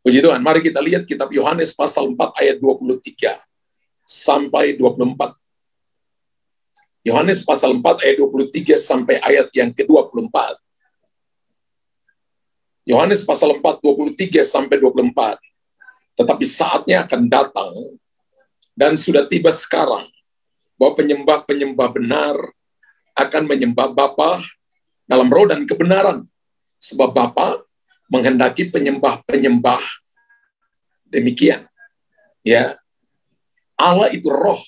Puji Tuhan, mari kita lihat kitab Yohanes pasal 4 ayat 23 sampai 24. Yohanes pasal 4 ayat 23 sampai ayat yang ke-24. Yohanes pasal 4, 23 sampai 24. Tetapi saatnya akan datang, dan sudah tiba sekarang, bahwa penyembah-penyembah benar akan menyembah Bapa dalam roh dan kebenaran. Sebab Bapa menghendaki penyembah-penyembah demikian. Ya, Allah itu roh,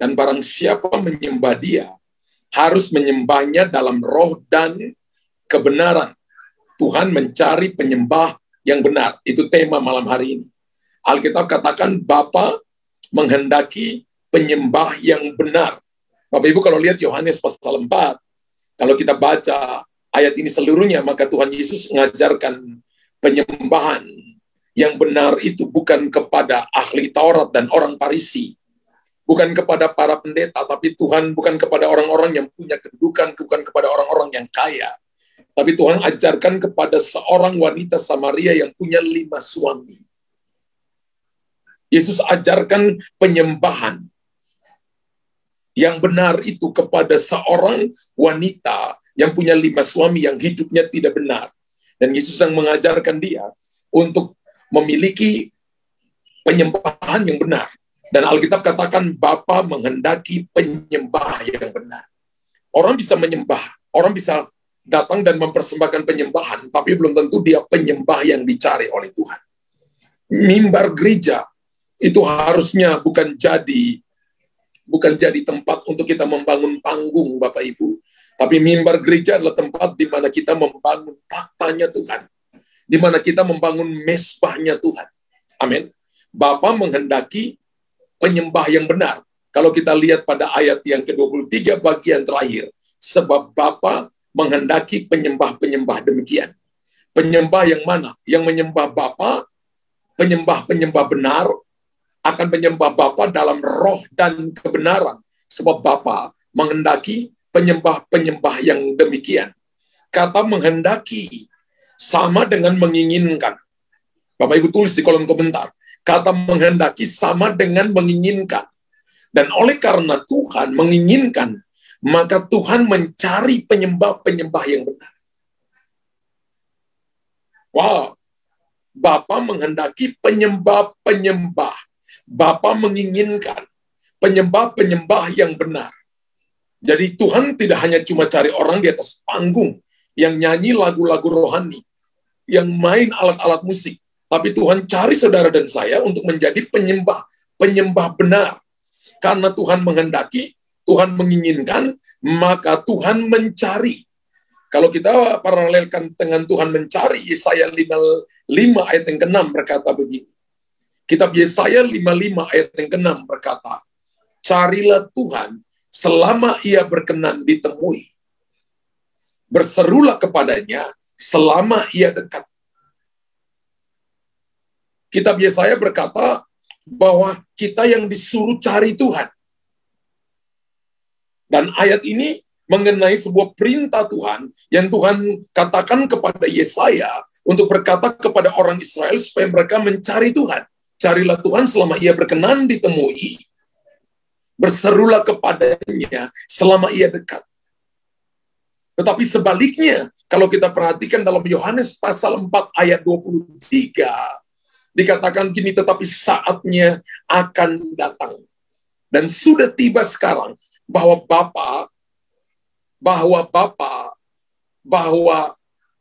dan barang siapa menyembah Dia harus menyembahnya dalam roh dan kebenaran. Tuhan mencari penyembah yang benar. Itu tema malam hari ini. Alkitab katakan Bapa menghendaki penyembah yang benar. Bapak Ibu kalau lihat Yohanes pasal 4, kalau kita baca ayat ini seluruhnya, maka Tuhan Yesus mengajarkan penyembahan yang benar itu bukan kepada ahli Taurat dan orang Farisi, bukan kepada para pendeta, tapi Tuhan bukan kepada orang-orang yang punya kedudukan, bukan kepada orang-orang yang kaya, tapi Tuhan ajarkan kepada seorang wanita Samaria yang punya 5 suami. Yesus ajarkan penyembahan yang benar itu kepada seorang wanita yang punya 5 suami yang hidupnya tidak benar. Dan Yesus sedang mengajarkan dia untuk memiliki penyembahan yang benar. Dan Alkitab katakan Bapa menghendaki penyembah yang benar. Orang bisa menyembah, orang bisa datang dan mempersembahkan penyembahan, tapi belum tentu dia penyembah yang dicari oleh Tuhan. Mimbar gereja itu harusnya bukan jadi tempat untuk kita membangun panggung, Bapak Ibu. Tapi mimbar gereja adalah tempat di mana kita membangun taktanya Tuhan, di mana kita membangun mesbahnya Tuhan. Amin. Bapa menghendaki penyembah yang benar. Kalau kita lihat pada ayat yang ke-23 bagian terakhir, sebab Bapa menghendaki penyembah-penyembah demikian. Penyembah yang mana? Yang menyembah Bapa, penyembah-penyembah benar, akan menyembah Bapa dalam roh dan kebenaran. Sebab Bapa menghendaki penyembah-penyembah yang demikian. Kata menghendaki sama dengan menginginkan. Bapak Ibu tulis di kolom komentar. Kata menghendaki sama dengan menginginkan. Dan oleh karena Tuhan menginginkan, maka Tuhan mencari penyembah-penyembah yang benar. Wow. Bapa menghendaki penyembah-penyembah. Bapa menginginkan penyembah-penyembah yang benar. Jadi Tuhan tidak hanya cuma cari orang di atas panggung yang nyanyi lagu-lagu rohani, yang main alat-alat musik, tapi Tuhan cari saudara dan saya untuk menjadi penyembah benar. Karena Tuhan menghendaki, Tuhan menginginkan, maka Tuhan mencari. Kalau kita paralelkan dengan Tuhan mencari, Yesaya 5 ayat yang ke-6 berkata begini. Kitab Yesaya 55 ayat yang ke-6 berkata, carilah Tuhan selama ia berkenan ditemui. Berserulah kepadanya selama ia dekat. Kitab Yesaya berkata bahwa kita yang disuruh cari Tuhan. Dan ayat ini mengenai sebuah perintah Tuhan yang Tuhan katakan kepada Yesaya untuk berkata kepada orang Israel supaya mereka mencari Tuhan. Carilah Tuhan selama ia berkenan ditemui. Berserulah kepadanya selama ia dekat. Tetapi sebaliknya, kalau kita perhatikan dalam Yohanes pasal 4 ayat 23, dikatakan gini, tetapi saatnya akan datang. Dan sudah tiba sekarang bahwa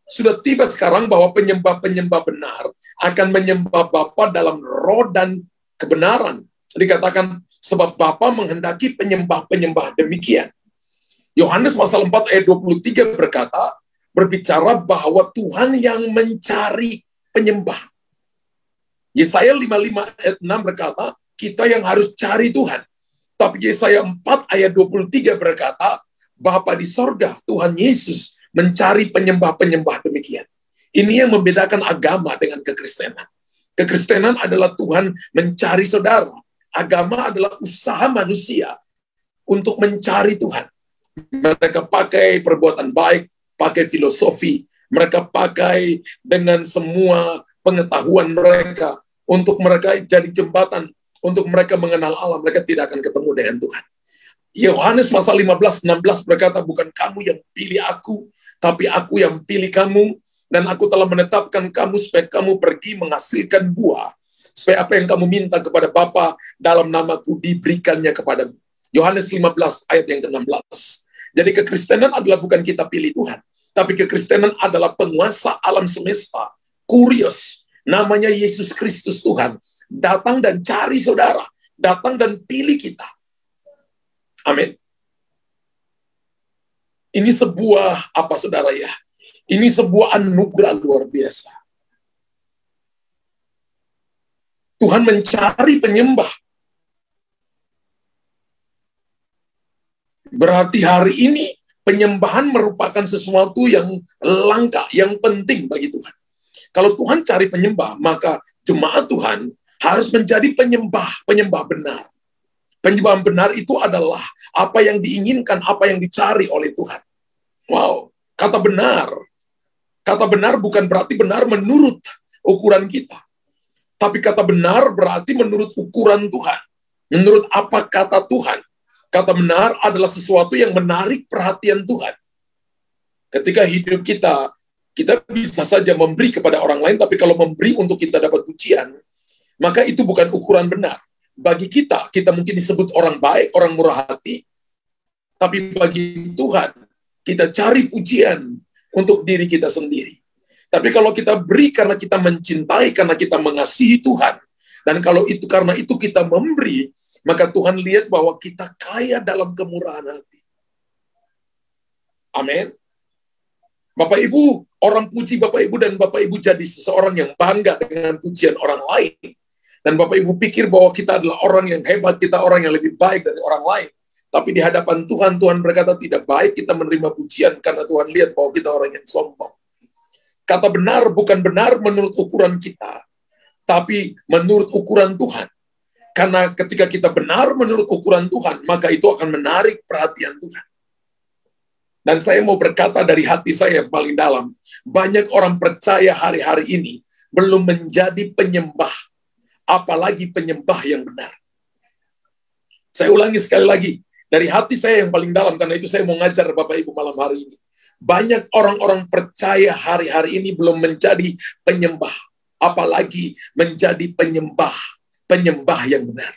sudah tiba sekarang bahwa penyembah-penyembah benar akan menyembah Bapa dalam roh dan kebenaran. Dikatakan sebab Bapa menghendaki penyembah-penyembah demikian. Yohanes pasal 4 ayat 23 berbicara bahwa Tuhan yang mencari penyembah. Yesaya 55 ayat 6 berkata, kita yang harus cari Tuhan. Tapi Yesaya 4 ayat 23 berkata, Bapa di sorga, Tuhan Yesus mencari penyembah-penyembah demikian. Ini yang membedakan agama dengan kekristenan. Kekristenan adalah Tuhan mencari saudara. Agama adalah usaha manusia untuk mencari Tuhan. Mereka pakai perbuatan baik, pakai filosofi, mereka pakai dengan semua pengetahuan mereka, untuk mereka jadi jembatan, untuk mereka mengenal Allah, mereka tidak akan ketemu dengan Tuhan. Yohanes pasal 15-16 berkata, bukan kamu yang pilih aku, tapi aku yang pilih kamu, dan aku telah menetapkan kamu supaya kamu pergi menghasilkan buah, supaya apa yang kamu minta kepada Bapa dalam namaku diberikannya kepadamu. Yohanes 15 ayat yang ke-16. Jadi kekristenan adalah bukan kita pilih Tuhan, tapi kekristenan adalah penguasa alam semesta, Kurios, namanya Yesus Kristus Tuhan, datang dan cari saudara, datang dan pilih kita. Amin. Ini sebuah apa saudara ya? Ini sebuah anugerah luar biasa. Tuhan mencari penyembah. Berarti hari ini penyembahan merupakan sesuatu yang langka, yang penting bagi Tuhan. Kalau Tuhan cari penyembah, maka jemaat Tuhan harus menjadi penyembah benar. Penyembahan benar itu adalah apa yang diinginkan, apa yang dicari oleh Tuhan. Wow, kata benar bukan berarti benar menurut ukuran kita. Tapi kata benar berarti menurut ukuran Tuhan. Menurut apa kata Tuhan. Kata benar adalah sesuatu yang menarik perhatian Tuhan. Ketika hidup kita bisa saja memberi kepada orang lain, tapi kalau memberi untuk kita dapat pujian, maka itu bukan ukuran benar. Bagi kita mungkin disebut orang baik, orang murah hati, tapi bagi Tuhan, kita cari pujian untuk diri kita sendiri. Tapi kalau kita beri karena kita mencintai, karena kita mengasihi Tuhan, dan kalau itu karena itu kita memberi, maka Tuhan lihat bahwa kita kaya dalam kemurahan hati. Amin. Bapak Ibu, orang puji Bapak Ibu dan Bapak Ibu jadi seseorang yang bangga dengan pujian orang lain. Dan Bapak Ibu pikir bahwa kita adalah orang yang hebat, kita orang yang lebih baik dari orang lain. Tapi di hadapan Tuhan, Tuhan berkata tidak baik kita menerima pujian karena Tuhan lihat bahwa kita orang yang sombong. Kata benar bukan benar menurut ukuran kita, tapi menurut ukuran Tuhan. Karena ketika kita benar menurut ukuran Tuhan, maka itu akan menarik perhatian Tuhan. Dan saya mau berkata dari hati saya yang paling dalam, banyak orang percaya hari-hari ini belum menjadi penyembah, apalagi penyembah yang benar. Saya ulangi sekali lagi, dari hati saya yang paling dalam, karena itu saya mau ngajar Bapak Ibu malam hari ini. Banyak orang-orang percaya hari-hari ini belum menjadi penyembah, apalagi menjadi penyembah yang benar.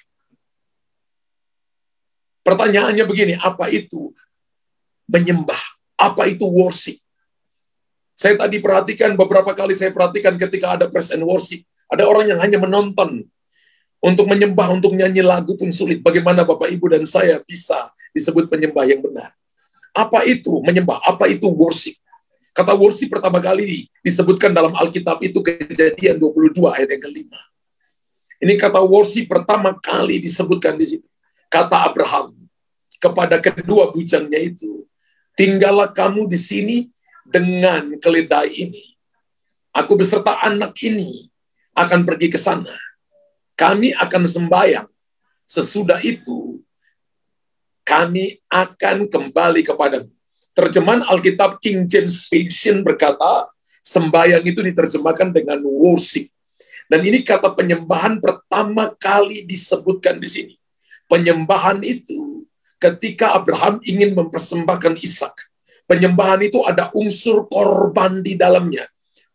Pertanyaannya begini, apa itu menyembah? Apa itu worship? Saya tadi perhatikan, beberapa kali saya perhatikan ketika ada praise and worship, ada orang yang hanya menonton. Untuk menyembah, untuk nyanyi lagu pun sulit. Bagaimana Bapak Ibu dan saya bisa disebut penyembah yang benar? Apa itu menyembah? Apa itu worship? Kata worship pertama kali disebutkan dalam Alkitab itu Kejadian 22 ayat yang ke-5. Ini kata worship pertama kali disebutkan di situ. Kata Abraham kepada kedua bujangnya itu, tinggallah kamu di sini dengan keledai ini. Aku beserta anak ini akan pergi ke sana. Kami akan sembahyang. Sesudah itu, kami akan kembali kepadamu. Terjemahan Alkitab King James Version berkata, sembahyang itu diterjemahkan dengan worship. Dan ini kata penyembahan pertama kali disebutkan di sini. Penyembahan itu ketika Abraham ingin mempersembahkan Ishak. Penyembahan itu ada unsur korban di dalamnya.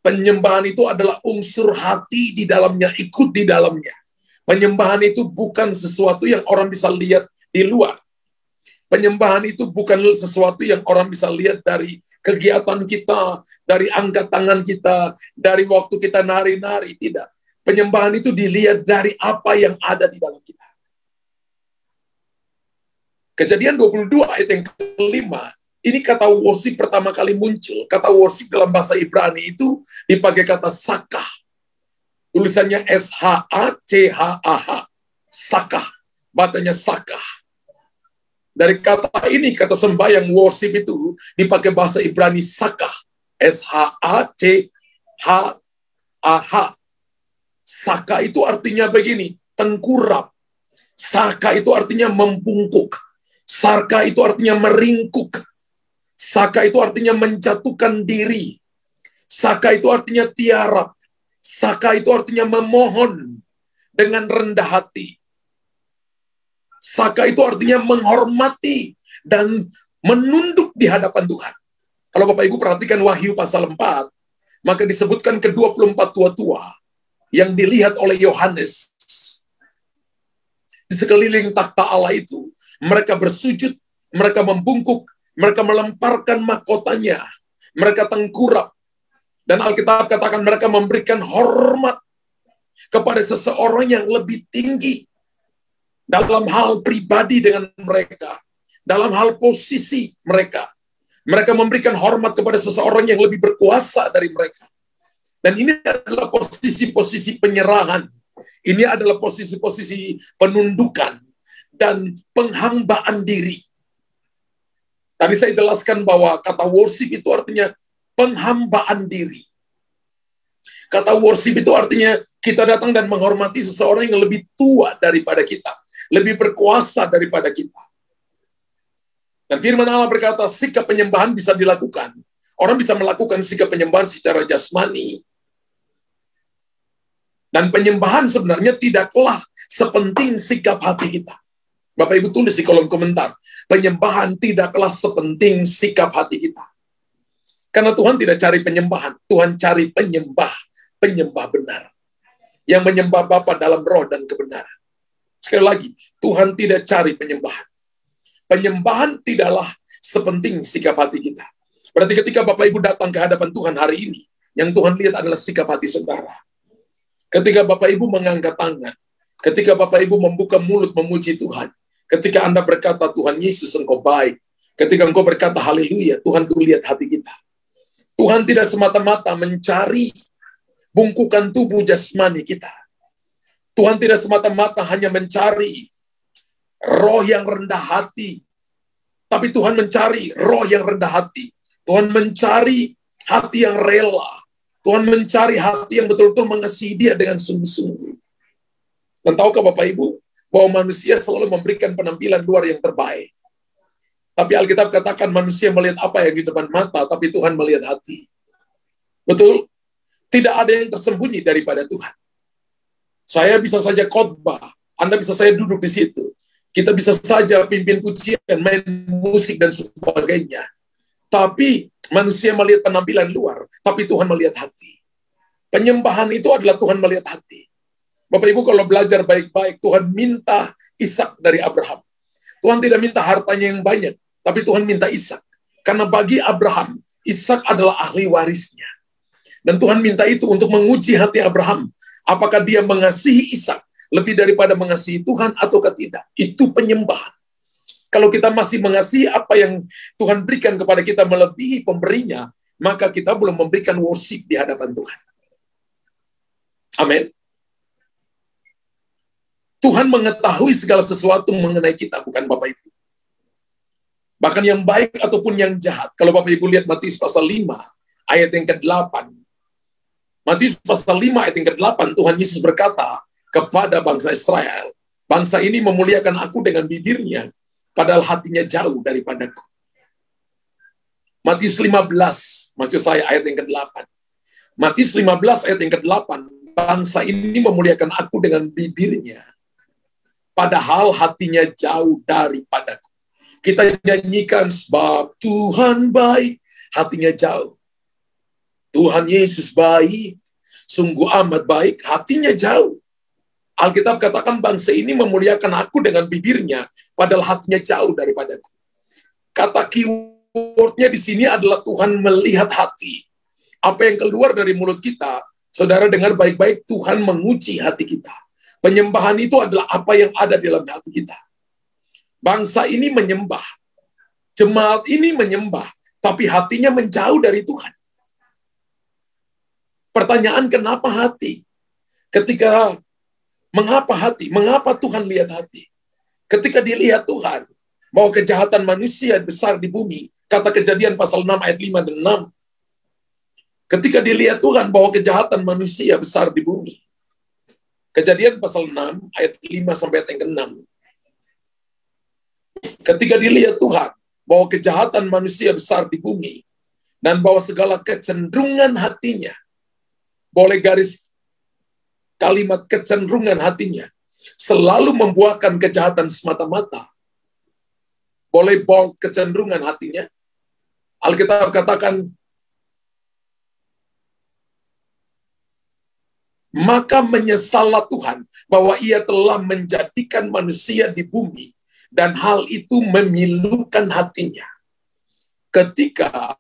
Penyembahan itu adalah unsur hati di dalamnya, ikut di dalamnya. Penyembahan itu bukan sesuatu yang orang bisa lihat di luar. Penyembahan itu bukan sesuatu yang orang bisa lihat dari kegiatan kita, dari angkat tangan kita, dari waktu kita nari-nari. Tidak. Penyembahan itu dilihat dari apa yang ada di dalam kita. Kejadian 22 ayat yang ke-5, ini kata worship pertama kali muncul. Kata worship dalam bahasa Ibrani itu dipakai kata sakah. Tulisannya S-H-A-C-H-A-H. Sakah. Bacanya sakah. Dari kata ini, kata sembahyang worship itu dipakai bahasa Ibrani sakah. S-H-A-C-H-A-H. Saka itu artinya begini, tengkurap. Saka itu artinya membungkuk. Saka itu artinya meringkuk. Saka itu artinya menjatuhkan diri. Saka itu artinya tiarap. Saka itu artinya memohon dengan rendah hati. Saka itu artinya menghormati dan menunduk di hadapan Tuhan. Kalau Bapak Ibu perhatikan Wahyu pasal 4, maka disebutkan ke-24 tua-tua yang dilihat oleh Yohanes di sekeliling takhta Allah itu. Mereka bersujud, mereka membungkuk, mereka melemparkan mahkotanya, mereka tengkurap. Dan Alkitab katakan mereka memberikan hormat kepada seseorang yang lebih tinggi dalam hal pribadi dengan mereka, dalam hal posisi mereka. Mereka memberikan hormat kepada seseorang yang lebih berkuasa dari mereka. Dan ini adalah posisi-posisi penyerahan. Ini adalah posisi-posisi penundukan dan penghambaan diri. Tadi saya jelaskan bahwa kata worship itu artinya penghambaan diri. Kata worship itu artinya kita datang dan menghormati seseorang yang lebih tua daripada kita, lebih berkuasa daripada kita. Dan firman Allah berkata, sikap penyembahan bisa dilakukan. Orang bisa melakukan sikap penyembahan secara jasmani. Dan penyembahan sebenarnya tidaklah sepenting sikap hati kita. Bapak Ibu tulis di kolom komentar, penyembahan tidaklah sepenting sikap hati kita. Karena Tuhan tidak cari penyembahan, Tuhan cari penyembah benar. Yang menyembah Bapa dalam roh dan kebenaran. Sekali lagi, Tuhan tidak cari penyembahan. Penyembahan tidaklah sepenting sikap hati kita. Berarti ketika Bapak Ibu datang ke hadapan Tuhan hari ini, yang Tuhan lihat adalah sikap hati saudara. Ketika Bapak Ibu mengangkat tangan, ketika Bapak Ibu membuka mulut memuji Tuhan, ketika Anda berkata, Tuhan Yesus Engkau baik, ketika Engkau berkata haleluya, Tuhan tuh lihat hati kita. Tuhan tidak semata-mata mencari bungkukan tubuh jasmani kita. Tuhan tidak semata-mata hanya mencari roh yang rendah hati, tapi Tuhan mencari roh yang rendah hati. Tuhan mencari hati yang rela. Tuhan mencari hati yang betul-betul mengasihi Dia dengan sungguh-sungguh. Dan tahukah Bapak Ibu, bahwa manusia selalu memberikan penampilan luar yang terbaik. Tapi Alkitab katakan manusia melihat apa yang di depan mata, tapi Tuhan melihat hati. Betul? Tidak ada yang tersembunyi daripada Tuhan. Saya bisa saja khotbah, Anda bisa saja duduk di situ. Kita bisa saja pimpin pujian, main musik dan sebagainya. Tapi manusia melihat penampilan luar, tapi Tuhan melihat hati. Penyembahan itu adalah Tuhan melihat hati. Bapak Ibu kalau belajar baik-baik, Tuhan minta Ishak dari Abraham. Tuhan tidak minta hartanya yang banyak, tapi Tuhan minta Ishak. Karena bagi Abraham, Ishak adalah ahli warisnya. Dan Tuhan minta itu untuk menguji hati Abraham. Apakah dia mengasihi Ishak lebih daripada mengasihi Tuhan ataukah tidak? Itu penyembahan. Kalau kita masih mengasihi apa yang Tuhan berikan kepada kita melebihi pemberinya, maka kita belum memberikan worship di hadapan Tuhan. Amin. Tuhan mengetahui segala sesuatu mengenai kita, bukan Bapak Ibu. Bahkan yang baik ataupun yang jahat. Kalau Bapak Ibu lihat Matius pasal 5, ayat yang ke-8. Matius pasal 5, ayat yang ke-8, Tuhan Yesus berkata kepada bangsa Israel, bangsa ini memuliakan aku dengan bibirnya, padahal hatinya jauh daripadaku. Matius 15, maksud saya ayat yang ke-8. Matius 15, ayat yang ke-8, bangsa ini memuliakan aku dengan bibirnya, padahal hatinya jauh daripadaku. Kita nyanyikan sebab Tuhan baik, hatinya jauh. Tuhan Yesus baik, sungguh amat baik, hatinya jauh. Alkitab katakan bangsa ini memuliakan aku dengan bibirnya, padahal hatinya jauh daripadaku. Kata keywordnya di sini adalah Tuhan melihat hati. Apa yang keluar dari mulut kita, saudara dengar baik-baik, Tuhan menguji hati kita. Penyembahan itu adalah apa yang ada di dalam hati kita. Bangsa ini menyembah, jemaat ini menyembah, tapi hatinya menjauh dari Tuhan. Pertanyaan kenapa hati? Mengapa hati? Mengapa Tuhan lihat hati? Ketika dilihat Tuhan, bahwa kejahatan manusia besar di bumi, kata Kejadian pasal 6 ayat 5 dan 6. Ketika dilihat Tuhan bahwa kejahatan manusia besar di bumi. Kejadian pasal 6 ayat 5 sampai ayat yang ke-6. Ketika dilihat Tuhan bahwa kejahatan manusia besar di bumi dan bahwa segala kecenderungan hatinya, boleh garis kalimat kecenderungan hatinya selalu membuahkan kejahatan semata-mata. Boleh bold kecenderungan hatinya. Alkitab katakan, maka menyesallah Tuhan bahwa ia telah menjadikan manusia di bumi, dan hal itu memilukan hatinya. Ketika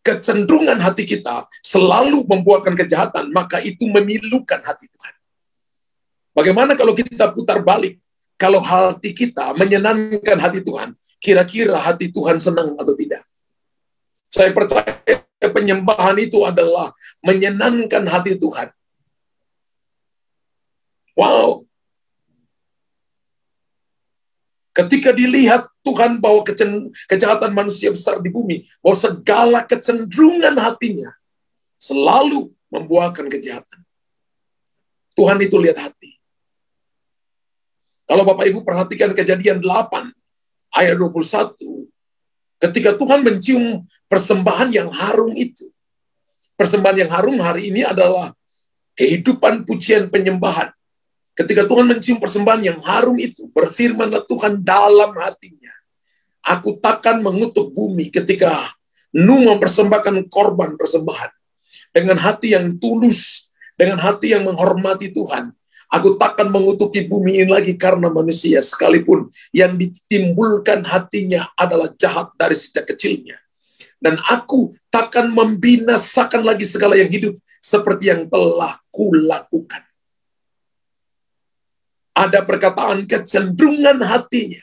kecenderungan hati kita selalu membuahkan kejahatan, maka itu memilukan hati Tuhan. Bagaimana kalau kita putar balik? Kalau hati kita menyenangkan hati Tuhan, kira-kira hati Tuhan senang atau tidak? Saya percaya penyembahan itu adalah menyenangkan hati Tuhan. Wow. Ketika dilihat Tuhan bahwa kejahatan manusia besar di bumi, bahwa segala kecenderungan hatinya selalu membuahkan kejahatan. Tuhan itu lihat hati. Kalau Bapak Ibu perhatikan Kejadian 8 ayat 21, ketika Tuhan mencium persembahan yang harum itu. Persembahan yang harum hari ini adalah kehidupan pujian penyembahan. Ketika Tuhan mencium persembahan yang harum itu, berfirmanlah Tuhan dalam hatinya, aku takkan mengutuk bumi ketika Nuh mempersembahkan korban persembahan. Dengan hati yang tulus, dengan hati yang menghormati Tuhan, aku takkan mengutuki bumi ini lagi karena manusia, sekalipun yang ditimbulkan hatinya adalah jahat dari sejak kecilnya. Dan aku takkan membinasakan lagi segala yang hidup seperti yang telah kulakukan. Ada perkataan kecenderungan hatinya.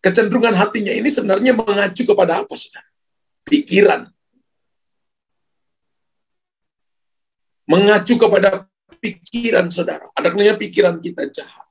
Kecenderungan hatinya ini sebenarnya mengacu kepada apa, saudara? Pikiran. Mengacu kepada pikiran saudara. Ada kalanya pikiran kita jahat.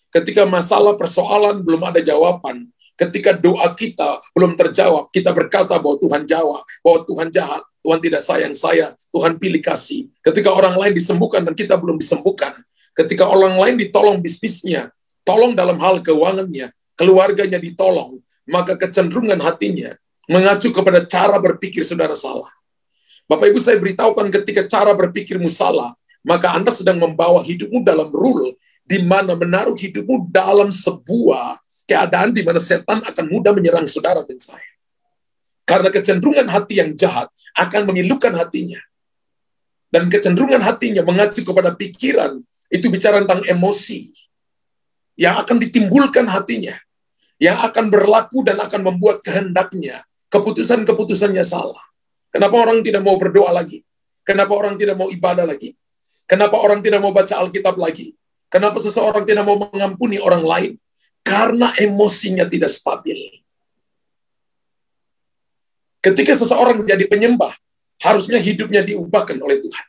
Ketika masalah persoalan belum ada jawaban, ketika doa kita belum terjawab, kita berkata bahwa Tuhan jawab, bahwa Tuhan jahat, Tuhan tidak sayang saya, Tuhan pilih kasih. Ketika orang lain disembuhkan dan kita belum disembuhkan, ketika orang lain ditolong bisnisnya, tolong dalam hal keuangannya, keluarganya ditolong, maka kecenderungan hatinya mengacu kepada cara berpikir saudara salah. Bapak Ibu, saya beritahukan ketika cara berpikirmu salah, maka Anda sedang membawa hidupmu dalam rule, di mana menaruh hidupmu dalam sebuah keadaan di mana setan akan mudah menyerang saudara dan saya. Karena kecenderungan hati yang jahat akan memilukan hatinya. Dan kecenderungan hatinya mengacu kepada pikiran, itu bicara tentang emosi yang akan ditimbulkan hatinya, yang akan berlaku dan akan membuat kehendaknya, keputusan-keputusannya salah. Kenapa orang tidak mau berdoa lagi? Kenapa orang tidak mau ibadah lagi? Kenapa orang tidak mau baca Alkitab lagi? Kenapa seseorang tidak mau mengampuni orang lain? Karena emosinya tidak stabil. Ketika seseorang menjadi penyembah, harusnya hidupnya diubahkan oleh Tuhan.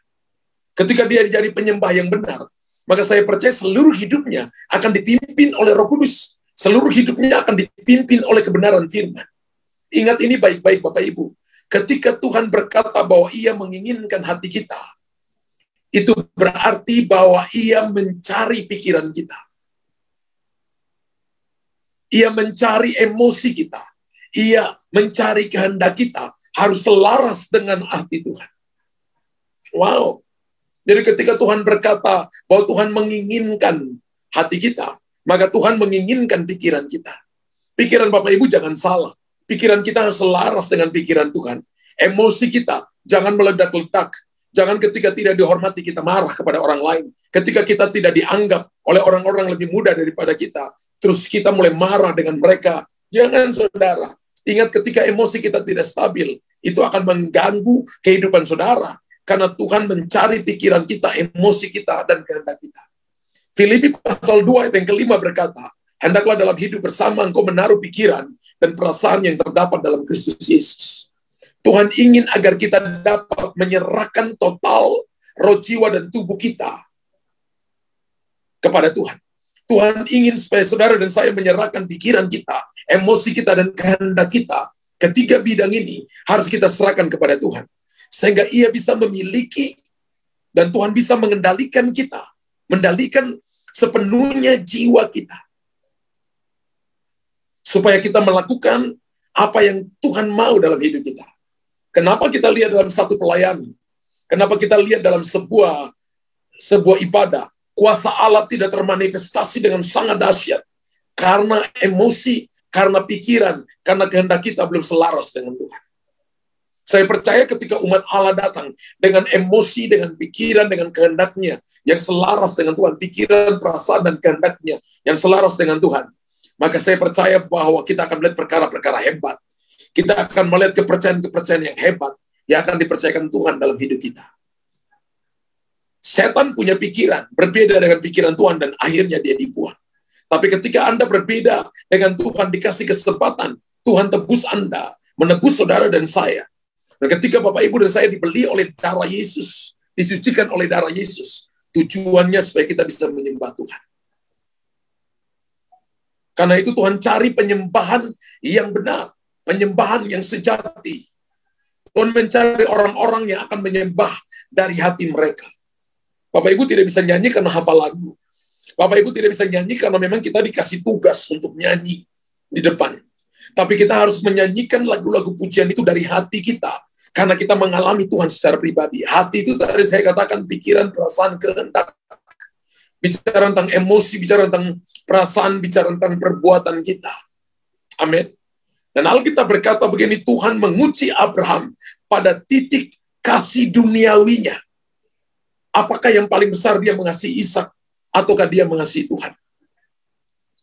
Ketika dia jadi penyembah yang benar, maka saya percaya seluruh hidupnya akan dipimpin oleh Roh Kudus. Seluruh hidupnya akan dipimpin oleh kebenaran firman. Ingat ini baik-baik Bapak Ibu. Ketika Tuhan berkata bahwa ia menginginkan hati kita, itu berarti bahwa ia mencari pikiran kita. Ia mencari emosi kita. Ia mencari kehendak kita. Harus selaras dengan hati Tuhan. Wow. Jadi ketika Tuhan berkata bahwa Tuhan menginginkan hati kita, maka Tuhan menginginkan pikiran kita. Pikiran Bapak Ibu jangan salah. Pikiran kita harus selaras dengan pikiran Tuhan. Emosi kita jangan meledak-ledak. Jangan ketika tidak dihormati kita marah kepada orang lain. Ketika kita tidak dianggap oleh orang-orang lebih muda daripada kita, terus kita mulai marah dengan mereka. Jangan saudara. Ingat ketika emosi kita tidak stabil, itu akan mengganggu kehidupan saudara. Karena Tuhan mencari pikiran kita, emosi kita, dan kehendak kita. Filipi pasal 2 ayat yang kelima berkata, hendaklah dalam hidup bersama engkau menaruh pikiran dan perasaan yang terdapat dalam Kristus Yesus. Tuhan ingin agar kita dapat menyerahkan total roh, jiwa, dan tubuh kita kepada Tuhan. Tuhan ingin supaya saudara dan saya menyerahkan pikiran kita, emosi kita, dan kehendak kita. Ketiga bidang ini harus kita serahkan kepada Tuhan. Sehingga ia bisa memiliki dan Tuhan bisa mengendalikan kita. Mendalikan sepenuhnya jiwa kita. Supaya kita melakukan apa yang Tuhan mau dalam hidup kita. Kenapa kita lihat dalam satu pelayanan, Kenapa kita lihat dalam sebuah ibadah, kuasa Allah tidak termanifestasi dengan sangat dahsyat. Karena emosi, karena pikiran, karena kehendak kita belum selaras dengan Tuhan. Saya percaya ketika umat Allah datang dengan emosi, dengan pikiran, dengan kehendaknya yang selaras dengan Tuhan, pikiran, perasaan, dan kehendaknya yang selaras dengan Tuhan, maka saya percaya bahwa kita akan melihat perkara-perkara hebat. Kita akan melihat kepercayaan-kepercayaan yang hebat yang akan dipercayakan Tuhan dalam hidup kita. Setan punya pikiran, berbeda dengan pikiran Tuhan, dan akhirnya dia dibuang. Tapi ketika Anda berbeda dengan Tuhan, dikasih kesempatan, Tuhan tebus Anda, menebus saudara dan saya. Dan ketika Bapak Ibu dan saya dibeli oleh darah Yesus, disucikan oleh darah Yesus, tujuannya supaya kita bisa menyembah Tuhan. Karena itu Tuhan cari penyembahan yang benar, penyembahan yang sejati. Tuhan mencari orang-orang yang akan menyembah dari hati mereka. Bapak Ibu tidak bisa nyanyi karena hafal lagu. Bapak Ibu tidak bisa nyanyi karena memang kita dikasih tugas untuk nyanyi di depan. Tapi kita harus menyanyikan lagu-lagu pujian itu dari hati kita. Karena kita mengalami Tuhan secara pribadi. Hati itu tadi saya katakan pikiran, perasaan, kehendak. Bicara tentang emosi, bicara tentang perasaan, bicara tentang perbuatan kita. Amin. Dan Alkitab berkata begini, Tuhan menguji Abraham pada titik kasih duniawinya. Apakah yang paling besar dia mengasihi Ishak ataukah dia mengasihi Tuhan?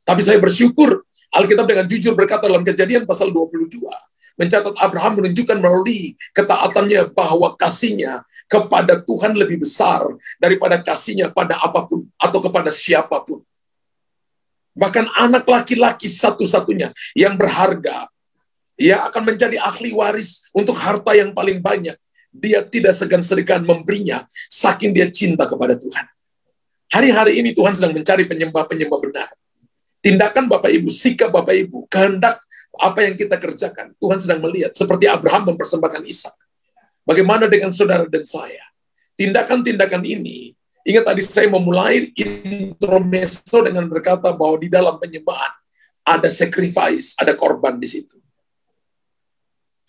Tapi saya bersyukur Alkitab dengan jujur berkata dalam Kejadian pasal 22, mencatat Abraham menunjukkan melalui ketaatannya bahwa kasihnya kepada Tuhan lebih besar daripada kasihnya pada apapun atau kepada siapapun. Bahkan anak laki-laki satu-satunya yang berharga, ia akan menjadi ahli waris untuk harta yang paling banyak. Dia tidak segan-segan memberinya, saking dia cinta kepada Tuhan. Hari-hari ini Tuhan sedang mencari penyembah-penyembah benar. Tindakan Bapak Ibu, sikap Bapak Ibu, kehendak apa yang kita kerjakan, Tuhan sedang melihat. Seperti Abraham mempersembahkan Ishak. Bagaimana dengan saudara dan saya? Tindakan-tindakan ini, ingat tadi saya memulai intermezzo dengan berkata bahwa di dalam penyembahan ada sacrifice, ada korban di situ.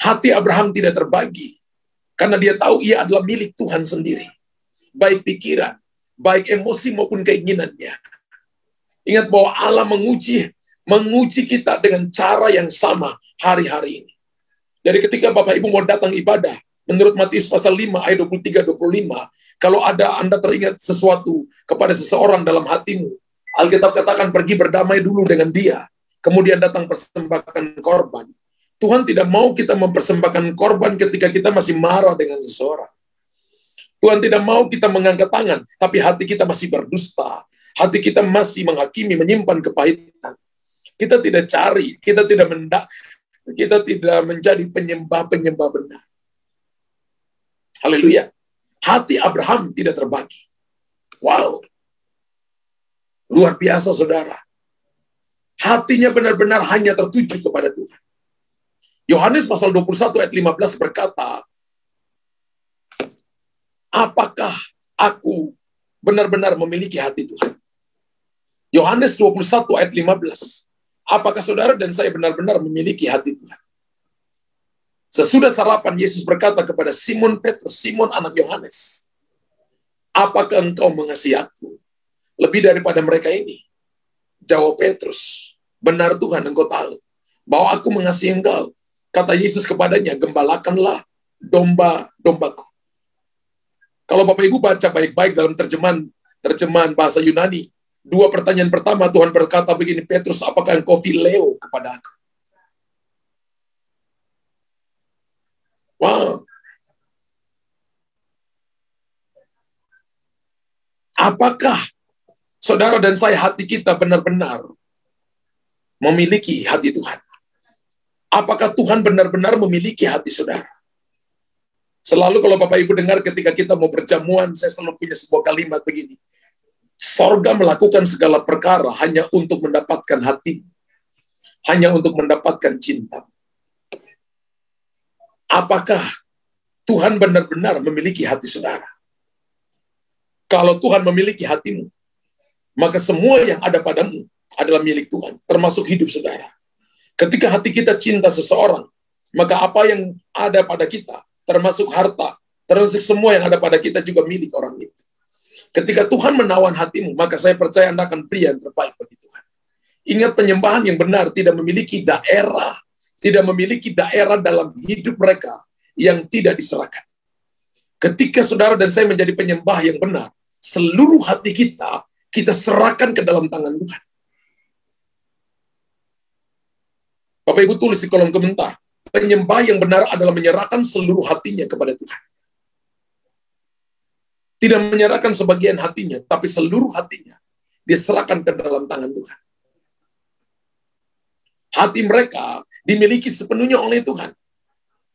Hati Abraham tidak terbagi, karena dia tahu ia adalah milik Tuhan sendiri. Baik pikiran, baik emosi maupun keinginannya. Ingat bahwa Allah menguji kita dengan cara yang sama hari-hari ini. Jadi ketika Bapak Ibu mau datang ibadah, menurut Matius pasal 5 ayat 23-25, kalau Anda teringat sesuatu kepada seseorang dalam hatimu, Alkitab katakan pergi berdamai dulu dengan dia, kemudian datang persembahkan korban. Tuhan tidak mau kita mempersembahkan korban ketika kita masih marah dengan seseorang. Tuhan tidak mau kita mengangkat tangan, tapi hati kita masih berdusta. Hati kita masih menghakimi, menyimpan kepahitan. Kita tidak cari, kita tidak menjadi penyembah-penyembah benar. Haleluya. Hati Abraham tidak terbagi. Wow. Luar biasa, saudara. Hatinya benar-benar hanya tertuju kepada Tuhan. Yohanes pasal 21 ayat 15 berkata, apakah aku benar-benar memiliki hati Tuhan? Yohanes 21 ayat 15. Apakah saudara dan saya benar-benar memiliki hati Tuhan? Sesudah sarapan, Yesus berkata kepada Simon Petrus, Simon anak Yohanes, apakah engkau mengasihi aku lebih daripada mereka ini? Jawab Petrus, benar Tuhan, engkau tahu bahwa aku mengasihi engkau. Kata Yesus kepadanya, gembalakanlah domba-dombaku. Kalau Bapak Ibu baca baik-baik dalam terjemahan bahasa Yunani, dua pertanyaan pertama Tuhan berkata begini, Petrus, apakah engkau phileo kepada aku? Wow. Apakah saudara dan saya, hati kita benar-benar memiliki hati Tuhan? Apakah Tuhan benar-benar memiliki hati saudara? Selalu kalau Bapak Ibu dengar ketika kita mau perjamuan, saya selalu punya sebuah kalimat begini. Sorga melakukan segala perkara hanya untuk mendapatkan hati, hanya untuk mendapatkan cinta. Apakah Tuhan benar-benar memiliki hati saudara? Kalau Tuhan memiliki hatimu, maka semua yang ada padamu adalah milik Tuhan, termasuk hidup saudara. Ketika hati kita cinta seseorang, maka apa yang ada pada kita, termasuk harta, Termasuk semua yang ada pada kita juga milik orang itu. Ketika Tuhan menawan hatimu, maka saya percaya Anda akan pria yang terbaik bagi Tuhan. Ingat, penyembahan yang benar tidak memiliki daerah dalam hidup mereka yang tidak diserahkan. Ketika saudara dan saya menjadi penyembah yang benar, seluruh hati kita serahkan ke dalam tangan Tuhan. Bapak Ibu tulis di kolom komentar, penyembah yang benar adalah menyerahkan seluruh hatinya kepada Tuhan. Tidak menyerahkan sebagian hatinya, tapi seluruh hatinya diserahkan ke dalam tangan Tuhan. Hati mereka dimiliki sepenuhnya oleh Tuhan.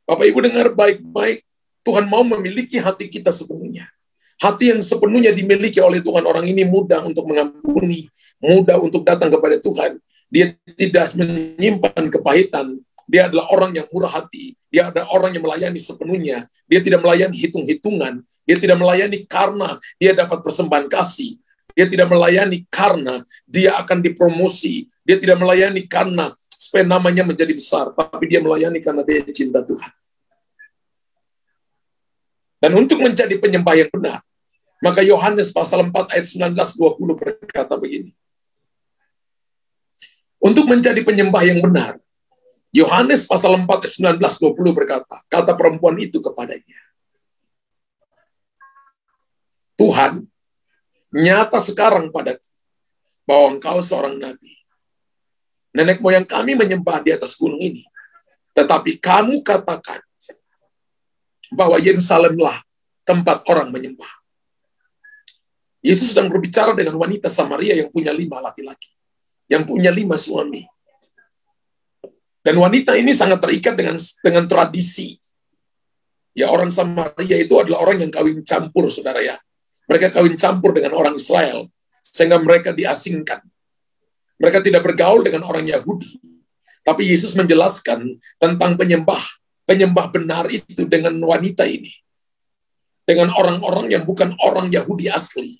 Bapak Ibu dengar baik-baik, Tuhan mau memiliki hati kita sepenuhnya. Hati yang sepenuhnya dimiliki oleh Tuhan. Orang ini mudah untuk mengampuni, mudah untuk datang kepada Tuhan. Dia tidak menyimpan kepahitan. Dia adalah orang yang murah hati. Dia adalah orang yang melayani sepenuhnya. Dia tidak melayani hitung-hitungan. Dia tidak melayani karena dia dapat persembahan kasih. Dia tidak melayani karena dia akan dipromosi. Dia tidak melayani karena supaya namanya menjadi besar. Tapi dia melayani karena dia cinta Tuhan. Dan untuk menjadi penyembah yang benar, maka Yohanes pasal 4 ayat 19-20 berkata begini. Untuk menjadi penyembah yang benar, Yohanes pasal 4 ayat 19-20 berkata, kata perempuan itu kepadanya, Tuhan, nyata sekarang padaku bahwa engkau seorang nabi. Nenek moyang kami menyembah di atas gunung ini. Tetapi kamu katakan bahwa Yerusalemlah tempat orang menyembah. Yesus sedang berbicara dengan wanita Samaria yang punya 5 laki-laki. Yang punya 5 suami. Dan wanita ini sangat terikat dengan tradisi. Ya, orang Samaria itu adalah orang yang kawin campur, saudara ya. Mereka kawin campur dengan orang Israel. Sehingga mereka diasingkan. Mereka tidak bergaul dengan orang Yahudi. Tapi Yesus menjelaskan tentang penyembah benar itu dengan wanita ini. Dengan orang-orang yang bukan orang Yahudi asli.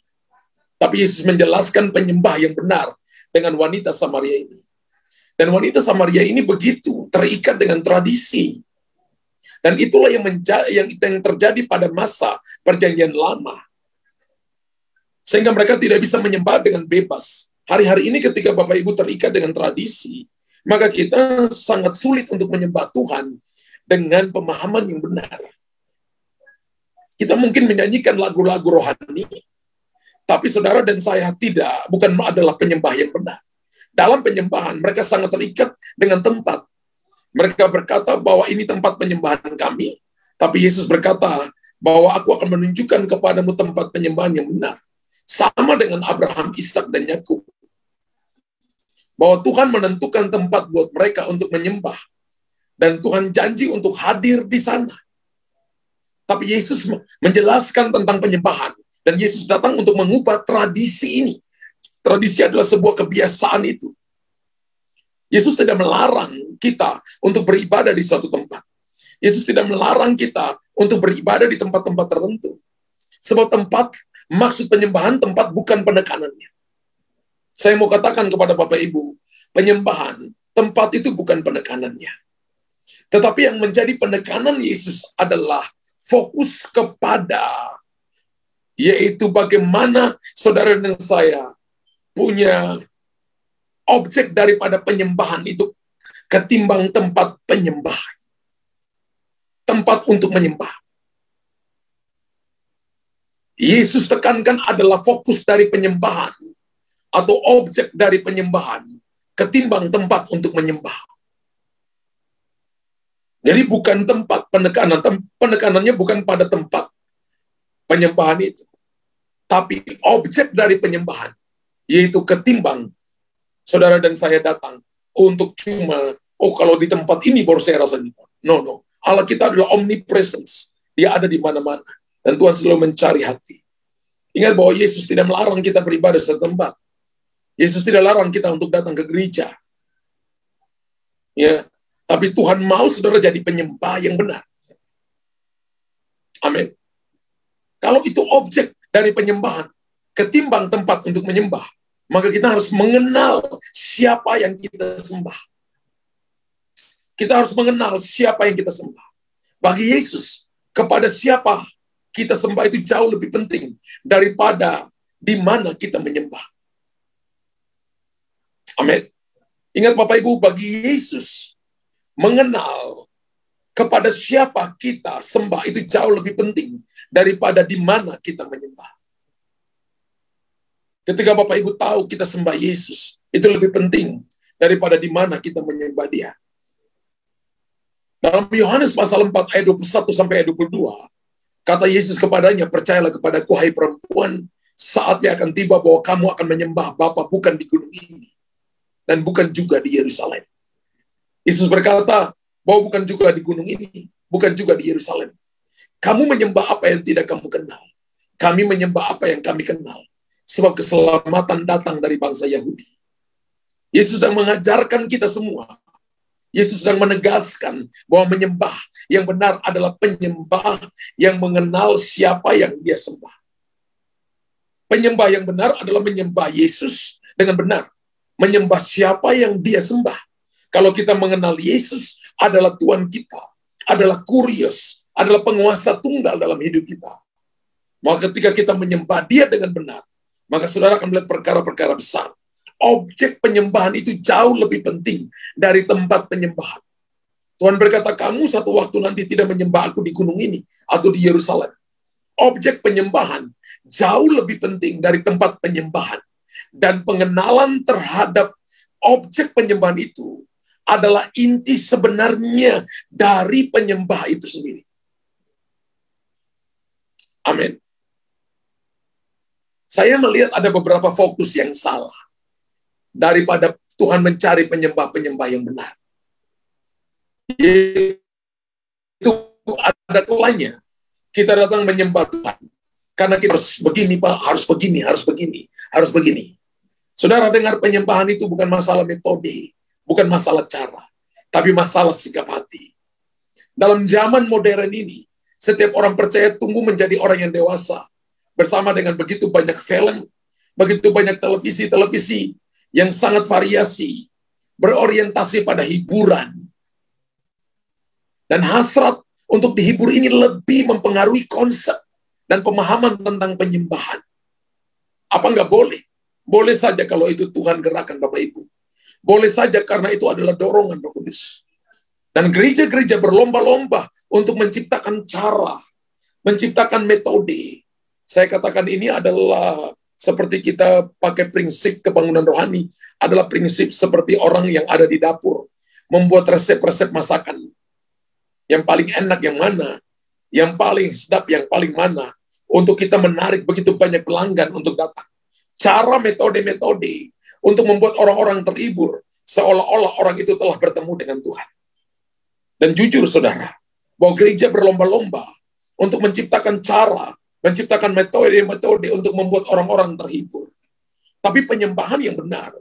Tapi Yesus menjelaskan penyembah yang benar dengan wanita Samaria ini. Dan wanita Samaria ini begitu terikat dengan tradisi. Dan itulah yang terjadi pada masa Perjanjian Lama. Sehingga mereka tidak bisa menyembah dengan bebas. Hari-hari ini ketika Bapak Ibu terikat dengan tradisi, maka kita sangat sulit untuk menyembah Tuhan dengan pemahaman yang benar. Kita mungkin menyanyikan lagu-lagu rohani, tapi saudara dan saya bukan adalah penyembah yang benar. Dalam penyembahan, mereka sangat terikat dengan tempat. Mereka berkata bahwa ini tempat penyembahan kami, tapi Yesus berkata bahwa aku akan menunjukkan kepadamu tempat penyembahan yang benar. Sama dengan Abraham, Ishak, dan Yakub. Bahwa Tuhan menentukan tempat buat mereka untuk menyembah. Dan Tuhan janji untuk hadir di sana. Tapi Yesus menjelaskan tentang penyembahan. Dan Yesus datang untuk mengubah tradisi ini. Tradisi adalah sebuah kebiasaan itu. Yesus tidak melarang kita untuk beribadah di suatu tempat. Yesus tidak melarang kita untuk beribadah di tempat-tempat tertentu. Sebab maksud penyembahan tempat bukan penekanannya. Saya mau katakan kepada Bapak Ibu, penyembahan tempat itu bukan penekanannya. Tetapi yang menjadi penekanan Yesus adalah fokus kepada, yaitu bagaimana saudara dan saya punya objek daripada penyembahan itu ketimbang tempat penyembah. Tempat untuk menyembah. Yesus tekankan adalah fokus dari penyembahan atau objek dari penyembahan ketimbang tempat untuk menyembah. Jadi bukan tempat penekanannya bukan pada tempat penyembahan itu, tapi objek dari penyembahan, yaitu ketimbang saudara dan saya datang untuk cuma, kalau di tempat ini baru saya rasa nyembah. No. Allah kita adalah omnipresence. Dia ada di mana-mana. Dan Tuhan selalu mencari hati. Ingat bahwa Yesus tidak melarang kita beribadah di tempat. Yesus tidak larang kita untuk datang ke gereja. Ya, tapi Tuhan mau saudara jadi penyembah yang benar. Amin. Kalau itu objek dari penyembahan, ketimbang tempat untuk menyembah, maka kita harus mengenal siapa yang kita sembah. Kita harus mengenal siapa yang kita sembah. Bagi Yesus, kepada siapa kita sembah itu jauh lebih penting daripada di mana kita menyembah. Amin. Ingat Bapak Ibu, bagi Yesus, mengenal kepada siapa kita sembah itu jauh lebih penting daripada di mana kita menyembah. Ketika Bapak Ibu tahu kita sembah Yesus, itu lebih penting daripada di mana kita menyembah Dia. Dalam Yohanes pasal 4 ayat 21 sampai ayat 22, kata Yesus kepadanya, percayalah kepadaku hai perempuan, saatnya akan tiba bahwa kamu akan menyembah Bapa bukan di gunung ini, dan bukan juga di Yerusalem. Yesus berkata bahwa bukan juga di gunung ini, bukan juga di Yerusalem. Kamu menyembah apa yang tidak kamu kenal. Kami menyembah apa yang kami kenal. Sebab keselamatan datang dari bangsa Yahudi. Yesus sedang mengajarkan kita semua. Yesus sedang menegaskan bahwa menyembah yang benar adalah penyembah yang mengenal siapa yang dia sembah. Penyembah yang benar adalah menyembah Yesus dengan benar. Menyembah siapa yang dia sembah. Kalau kita mengenal Yesus adalah Tuhan kita, adalah Kurios, adalah penguasa tunggal dalam hidup kita. Maka ketika kita menyembah Dia dengan benar, maka saudara akan melihat perkara-perkara besar. Objek penyembahan itu jauh lebih penting dari tempat penyembahan. Tuhan berkata, kamu satu waktu nanti tidak menyembah aku di gunung ini atau di Yerusalem. Objek penyembahan jauh lebih penting dari tempat penyembahan. Dan pengenalan terhadap objek penyembahan itu adalah inti sebenarnya dari penyembah itu sendiri. Amin. Saya melihat ada beberapa fokus yang salah daripada Tuhan mencari penyembah-penyembah yang benar. Itu ada kalanya kita datang menyembah Tuhan karena kita harus begini, Pak, harus begini, harus begini, harus begini. Saudara dengar, penyembahan itu bukan masalah metode, bukan masalah cara, tapi masalah sikap hati. Dalam zaman modern ini, setiap orang percaya tumbuh menjadi orang yang dewasa. Bersama dengan begitu banyak film, begitu banyak televisi-televisi yang sangat variasi, berorientasi pada hiburan. Dan hasrat untuk dihibur ini lebih mempengaruhi konsep dan pemahaman tentang penyembahan. Apa nggak boleh? Boleh saja kalau itu Tuhan gerakan Bapak Ibu. Boleh saja karena itu adalah dorongan Roh Kudus. Dan gereja-gereja berlomba-lomba untuk menciptakan cara, menciptakan metode. Saya katakan ini adalah seperti kita pakai prinsip kebangunan rohani, adalah prinsip seperti orang yang ada di dapur, membuat resep-resep masakan. Yang paling enak yang mana, yang paling sedap yang paling mana, untuk kita menarik begitu banyak pelanggan untuk datang. Cara metode-metode untuk membuat orang-orang terhibur, seolah-olah orang itu telah bertemu dengan Tuhan. Dan jujur saudara, bahwa gereja berlomba-lomba untuk menciptakan cara, menciptakan metode-metode untuk membuat orang-orang terhibur. Tapi penyembahan yang benar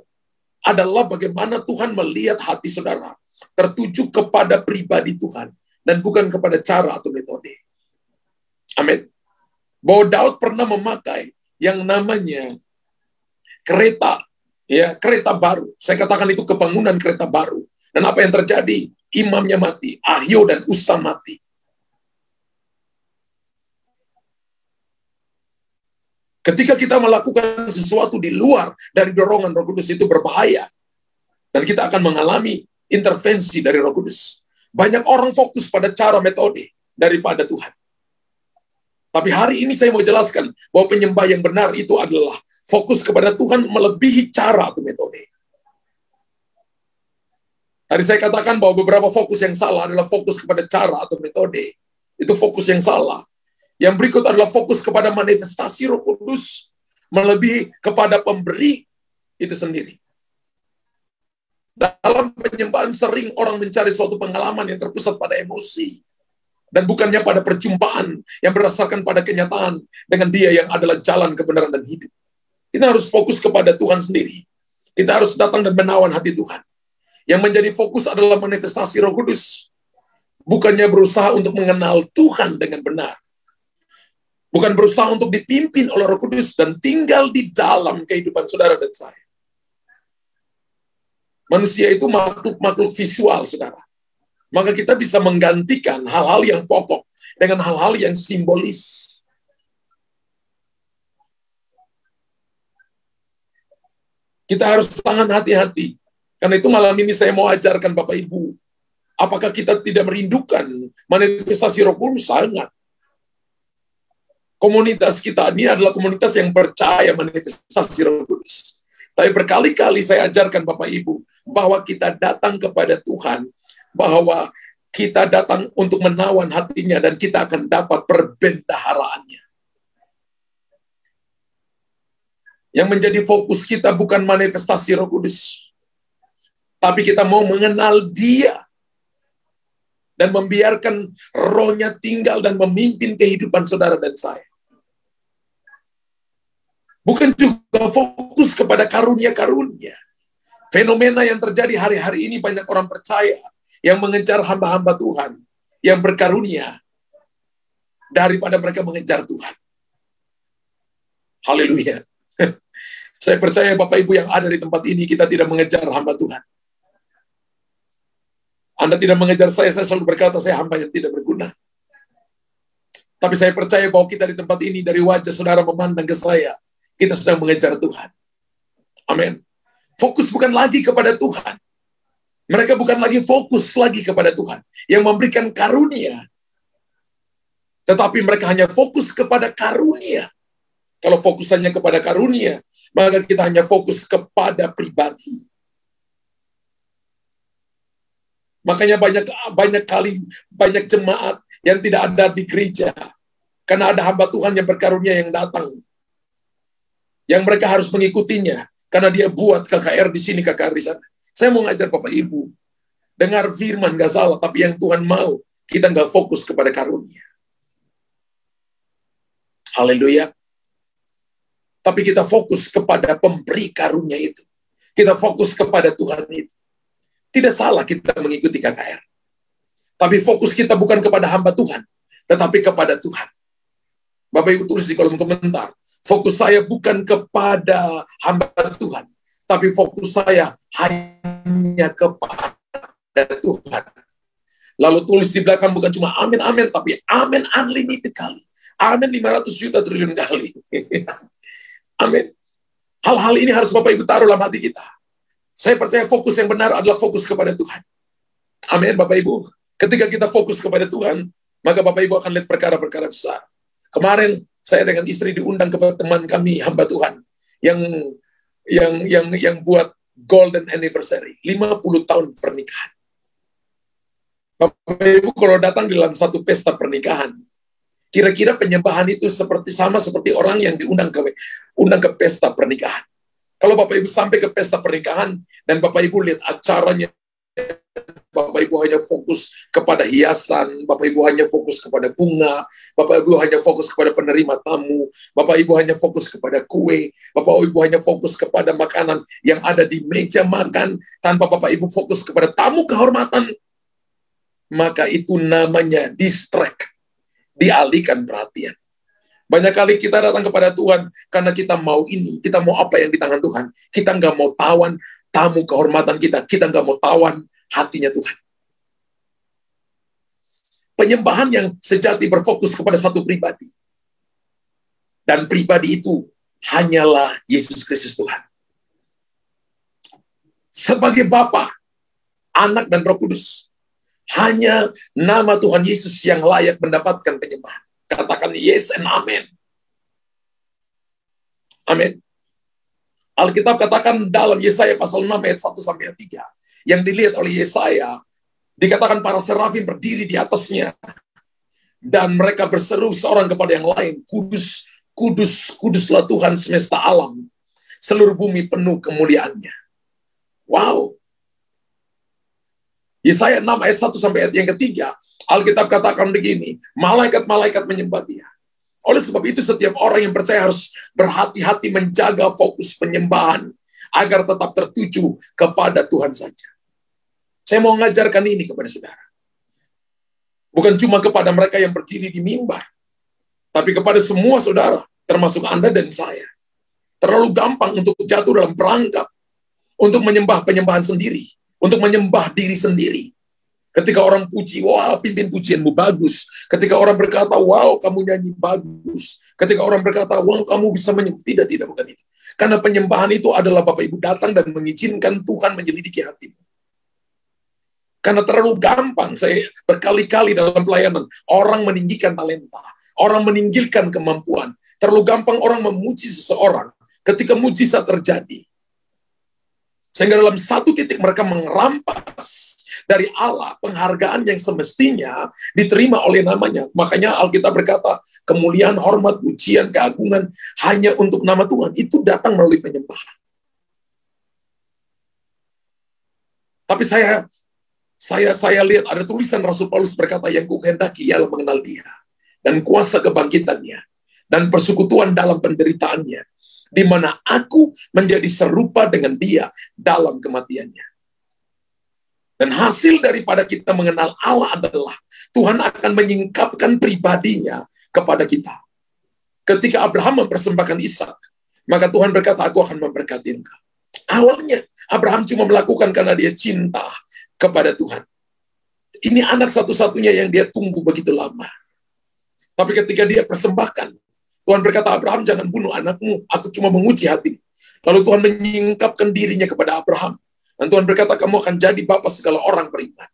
adalah bagaimana Tuhan melihat hati saudara, tertuju kepada pribadi Tuhan, dan bukan kepada cara atau metode. Amin. Bahwa Daud pernah memakai yang namanya kereta, ya, kereta baru. Saya katakan itu kebangunan kereta baru. Dan apa yang terjadi? Imamnya mati, Ahio dan Usa mati. Ketika kita melakukan sesuatu di luar dari dorongan Roh Kudus, itu berbahaya. Dan kita akan mengalami intervensi dari Roh Kudus. Banyak orang fokus pada cara metode daripada Tuhan. Tapi hari ini saya mau jelaskan bahwa penyembah yang benar itu adalah fokus kepada Tuhan melebihi cara atau metode. Tadi saya katakan bahwa beberapa fokus yang salah adalah fokus kepada cara atau metode. Itu fokus yang salah. Yang berikut adalah fokus kepada manifestasi Roh Kudus melebihi kepada pemberi itu sendiri. Dalam penyembahan sering orang mencari suatu pengalaman yang terpusat pada emosi. Dan bukannya pada perjumpaan yang berdasarkan pada kenyataan dengan Dia yang adalah jalan kebenaran dan hidup. Kita harus fokus kepada Tuhan sendiri. Kita harus datang dan menawan hati Tuhan. Yang menjadi fokus adalah manifestasi Roh Kudus. Bukannya berusaha untuk mengenal Tuhan dengan benar. Bukan berusaha untuk dipimpin oleh Roh Kudus dan tinggal di dalam kehidupan saudara dan saya. Manusia itu makhluk visual, saudara. Maka kita bisa menggantikan hal-hal yang pokok dengan hal-hal yang simbolis. Kita harus sangat hati-hati. Karena itu malam ini saya mau ajarkan Bapak Ibu, apakah kita tidak merindukan manifestasi Roh Kudus? Sangat. Komunitas kita ini adalah komunitas yang percaya manifestasi Roh Kudus. Tapi berkali-kali saya ajarkan Bapak Ibu, bahwa kita datang kepada Tuhan, bahwa kita datang untuk menawan hatinya, dan kita akan dapat perbendaharaannya. Yang menjadi fokus kita bukan manifestasi Roh Kudus, tapi kita mau mengenal Dia, dan membiarkan Roh-Nya tinggal dan memimpin kehidupan saudara dan saya. Bukan juga fokus kepada karunia-karunia. Fenomena yang terjadi hari-hari ini, banyak orang percaya yang mengejar hamba-hamba Tuhan yang berkarunia daripada mereka mengejar Tuhan. Haleluya. Saya percaya Bapak Ibu yang ada di tempat ini, kita tidak mengejar hamba Tuhan. Anda tidak mengejar saya selalu berkata saya hamba yang tidak berguna. Tapi saya percaya bahwa kita di tempat ini, dari wajah saudara memandang ke saya, kita sedang mengejar Tuhan. Amin. Fokus bukan lagi kepada Tuhan. Mereka bukan lagi fokus lagi kepada Tuhan yang memberikan karunia. Tetapi mereka hanya fokus kepada karunia. Kalau fokusannya kepada karunia, maka kita hanya fokus kepada pribadi. Makanya banyak jemaat yang tidak ada di gereja. Karena ada hamba Tuhan yang berkarunia yang datang. Yang mereka harus mengikutinya. Karena dia buat KKR di sini, KKR di sana. Saya mau ngajar Bapak Ibu. Dengar firman gak salah, tapi yang Tuhan mau, kita gak fokus kepada karunia. Haleluya. Tapi kita fokus kepada pemberi karunia itu. Kita fokus kepada Tuhan itu. Tidak salah kita mengikuti KKR. Tapi fokus kita bukan kepada hamba Tuhan, tetapi kepada Tuhan. Bapak Ibu tulis di kolom komentar, fokus saya bukan kepada hamba Tuhan, tapi fokus saya hanya kepada Tuhan. Lalu tulis di belakang bukan cuma amin, amin, tapi amin unlimited kali. Amin 500 juta triliun kali. Amin. Hal-hal ini harus Bapak Ibu taruh dalam hati kita. Saya percaya fokus yang benar adalah fokus kepada Tuhan. Amin, Bapak Ibu. Ketika kita fokus kepada Tuhan, maka Bapak Ibu akan lihat perkara-perkara besar. Kemarin saya dengan istri diundang ke teman kami hamba Tuhan yang buat golden anniversary, 50 tahun pernikahan. Bapak Ibu kalau datang dalam satu pesta pernikahan, kira-kira penyembahan itu sama seperti orang yang diundang ke pesta pernikahan. Kalau Bapak Ibu sampai ke pesta pernikahan dan Bapak Ibu lihat acaranya, Bapak Ibu hanya fokus kepada hiasan, Bapak Ibu hanya fokus kepada bunga, Bapak Ibu hanya fokus kepada penerima tamu, Bapak Ibu hanya fokus kepada kue, Bapak Ibu hanya fokus kepada makanan yang ada di meja makan, tanpa Bapak Ibu fokus kepada tamu kehormatan, maka itu namanya distract, dialihkan perhatian. Banyak kali kita datang kepada Tuhan karena kita mau ini, kita mau apa yang di tangan Tuhan. Kita nggak mau tawan tamu kehormatan kita nggak mau tawan hatinya Tuhan. Penyembahan yang sejati berfokus kepada satu pribadi. Dan pribadi itu hanyalah Yesus Kristus Tuhan. Sebagai Bapa, Anak, dan Roh Kudus, hanya nama Tuhan Yesus yang layak mendapatkan penyembahan. Katakan yes and amen. Amin. Alkitab katakan dalam Yesaya pasal 6 ayat 1-3, yang dilihat oleh Yesaya, dikatakan para serafim berdiri di atasnya, dan mereka berseru seorang kepada yang lain, kudus, kudus, kuduslah Tuhan semesta alam, seluruh bumi penuh kemuliaannya. Wow. Yesaya 6 ayat 1 sampai ayat yang ketiga, Alkitab katakan begini, malaikat-malaikat menyembah Dia. Oleh sebab itu setiap orang yang percaya harus berhati-hati menjaga fokus penyembahan agar tetap tertuju kepada Tuhan saja. Saya mau mengajarkan ini kepada saudara. Bukan cuma kepada mereka yang berdiri di mimbar, tapi kepada semua saudara, termasuk Anda dan saya. Terlalu gampang untuk jatuh dalam perangkap, untuk menyembah penyembahan sendiri, untuk menyembah diri sendiri. Ketika orang puji, wah pimpin pujianmu bagus. Ketika orang berkata, wow kamu nyanyi bagus. Ketika orang berkata, wah kamu bisa menyembah. Tidak, bukan itu. Karena penyembahan itu adalah Bapak Ibu datang dan mengizinkan Tuhan menyelidiki hatimu. Karena terlalu gampang, saya berkali-kali dalam pelayanan, orang meninggikan talenta, orang meninggikan kemampuan. Terlalu gampang orang memuji seseorang ketika mujizat terjadi. Sehingga dalam satu titik mereka merampas dari Allah penghargaan yang semestinya diterima oleh namanya. Makanya Alkitab berkata, kemuliaan, hormat, pujian, keagungan hanya untuk nama Tuhan. Itu datang melalui penyembahan. Tapi saya lihat ada tulisan Rasul Paulus berkata, yang kukehendaki ialah mengenal Dia dan kuasa kebangkitannya dan persekutuan dalam penderitaannya, di mana aku menjadi serupa dengan Dia dalam kematiannya. Dan hasil daripada kita mengenal Allah adalah Tuhan akan menyingkapkan pribadinya kepada kita. Ketika Abraham mempersembahkan Ishak, maka Tuhan berkata, aku akan memberkati engkau. Awalnya Abraham cuma melakukan karena dia cinta kepada Tuhan. Ini anak satu-satunya yang dia tunggu begitu lama. Tapi ketika dia persembahkan, Tuhan berkata, Abraham jangan bunuh anakmu, aku cuma menguji hatimu. Lalu Tuhan menyingkapkan dirinya kepada Abraham. Dan Tuhan berkata, kamu akan jadi bapa segala orang beriman.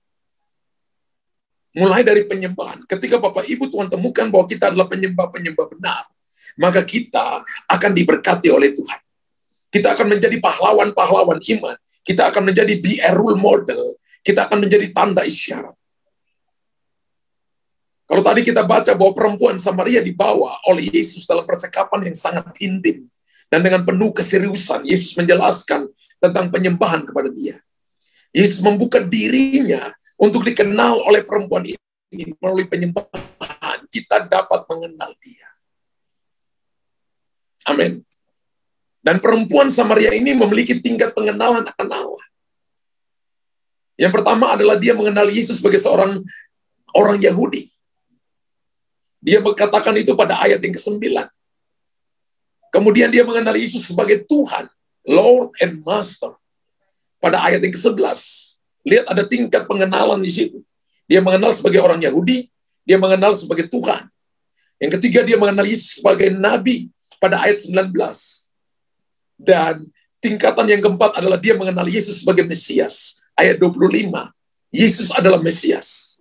Mulai dari penyembahan. Ketika Bapak Ibu Tuhan temukan bahwa kita adalah penyembah-penyembah benar, maka kita akan diberkati oleh Tuhan. Kita akan menjadi pahlawan-pahlawan iman. Kita akan menjadi be a role model. Kita akan menjadi tanda isyarat. Kalau tadi kita baca bahwa perempuan Samaria dibawa oleh Yesus dalam percakapan yang sangat intim. Dan dengan penuh keseriusan, Yesus menjelaskan tentang penyembahan kepada dia. Yesus membuka dirinya untuk dikenal oleh perempuan ini. Melalui penyembahan, kita dapat mengenal dia. Amin. Dan perempuan Samaria ini memiliki tingkat pengenalan akan Allah. Yang pertama adalah dia mengenal Yesus sebagai seorang orang Yahudi. Dia berkatakan itu pada ayat yang ke-9. Kemudian dia mengenal Yesus sebagai Tuhan, Lord and Master. Pada ayat yang ke-11. Lihat ada tingkat pengenalan di situ. Dia mengenal sebagai orang Yahudi, dia mengenal sebagai Tuhan. Yang ketiga dia mengenal Yesus sebagai Nabi pada ayat 19. Dan tingkatan yang keempat adalah dia mengenal Yesus sebagai Mesias. Ayat 25. Yesus adalah Mesias.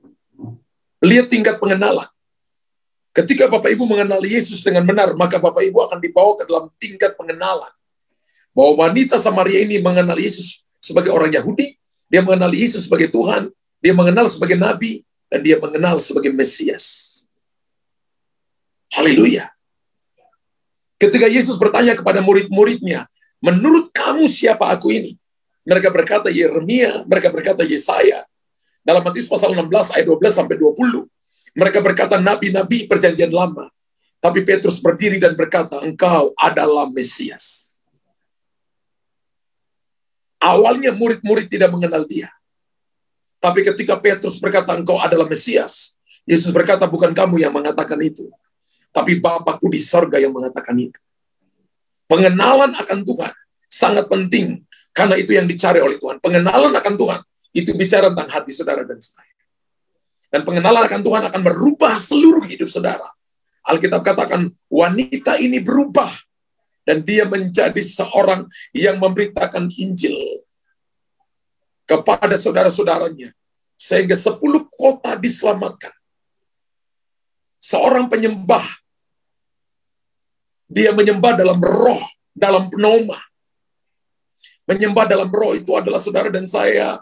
Lihat tingkat pengenalan. Ketika Bapak Ibu mengenal Yesus dengan benar, maka Bapak Ibu akan dibawa ke dalam tingkat pengenalan. Bahwa wanita Samaria ini mengenal Yesus sebagai orang Yahudi, dia mengenal Yesus sebagai Tuhan, dia mengenal sebagai Nabi, dan dia mengenal sebagai Mesias. Haleluya. Ketika Yesus bertanya kepada murid-muridnya, menurut kamu siapa aku ini? Mereka berkata Yeremia, mereka berkata Yesaya. Dalam Matius pasal 16 ayat 12 sampai 20, mereka berkata nabi-nabi perjanjian lama. Tapi Petrus berdiri dan berkata, engkau adalah Mesias. Awalnya murid-murid tidak mengenal dia. Tapi ketika Petrus berkata, engkau adalah Mesias, Yesus berkata, bukan kamu yang mengatakan itu, tapi Bapakku di sorga yang mengatakan itu. Pengenalan akan Tuhan sangat penting. Karena itu yang dicari oleh Tuhan. Pengenalan akan Tuhan, itu bicara tentang hati saudara dan saya. Dan pengenalan akan Tuhan akan merubah seluruh hidup saudara. Alkitab katakan, wanita ini berubah. Dan dia menjadi seorang yang memberitakan Injil kepada saudara-saudaranya. Sehingga 10 kota diselamatkan. Seorang penyembah. Dia menyembah dalam roh, dalam pneuma. Menyembah dalam roh itu adalah saudara dan saya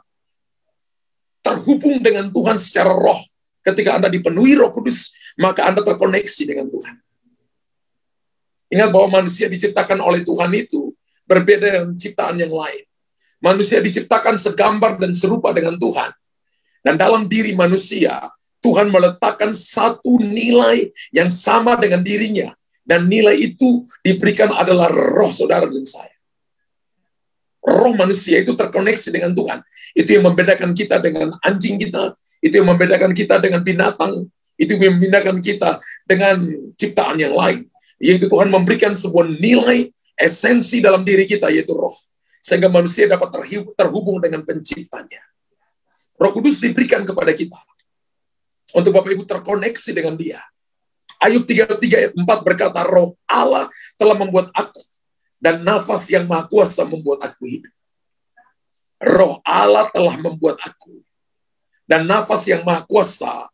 terhubung dengan Tuhan secara roh. Ketika Anda dipenuhi Roh Kudus, maka Anda terkoneksi dengan Tuhan. Ingat bahwa manusia diciptakan oleh Tuhan itu berbeda dengan ciptaan yang lain. Manusia diciptakan segambar dan serupa dengan Tuhan. Dan dalam diri manusia, Tuhan meletakkan satu nilai yang sama dengan dirinya. Dan nilai itu diberikan adalah roh saudara dan saya. Roh manusia itu terkoneksi dengan Tuhan. Itu yang membedakan kita dengan anjing kita. Itu yang membedakan kita dengan binatang. Itu yang membedakan kita dengan ciptaan yang lain. Yaitu Tuhan memberikan sebuah nilai esensi dalam diri kita, yaitu roh. Sehingga manusia dapat terhubung dengan penciptanya. Roh Kudus diberikan kepada kita. Untuk Bapak Ibu terkoneksi dengan dia. Ayub 33 ayat 4 berkata, Roh Allah telah membuat aku, dan nafas yang maha kuasa membuat aku hidup. Roh Allah telah membuat aku, dan nafas yang maha kuasa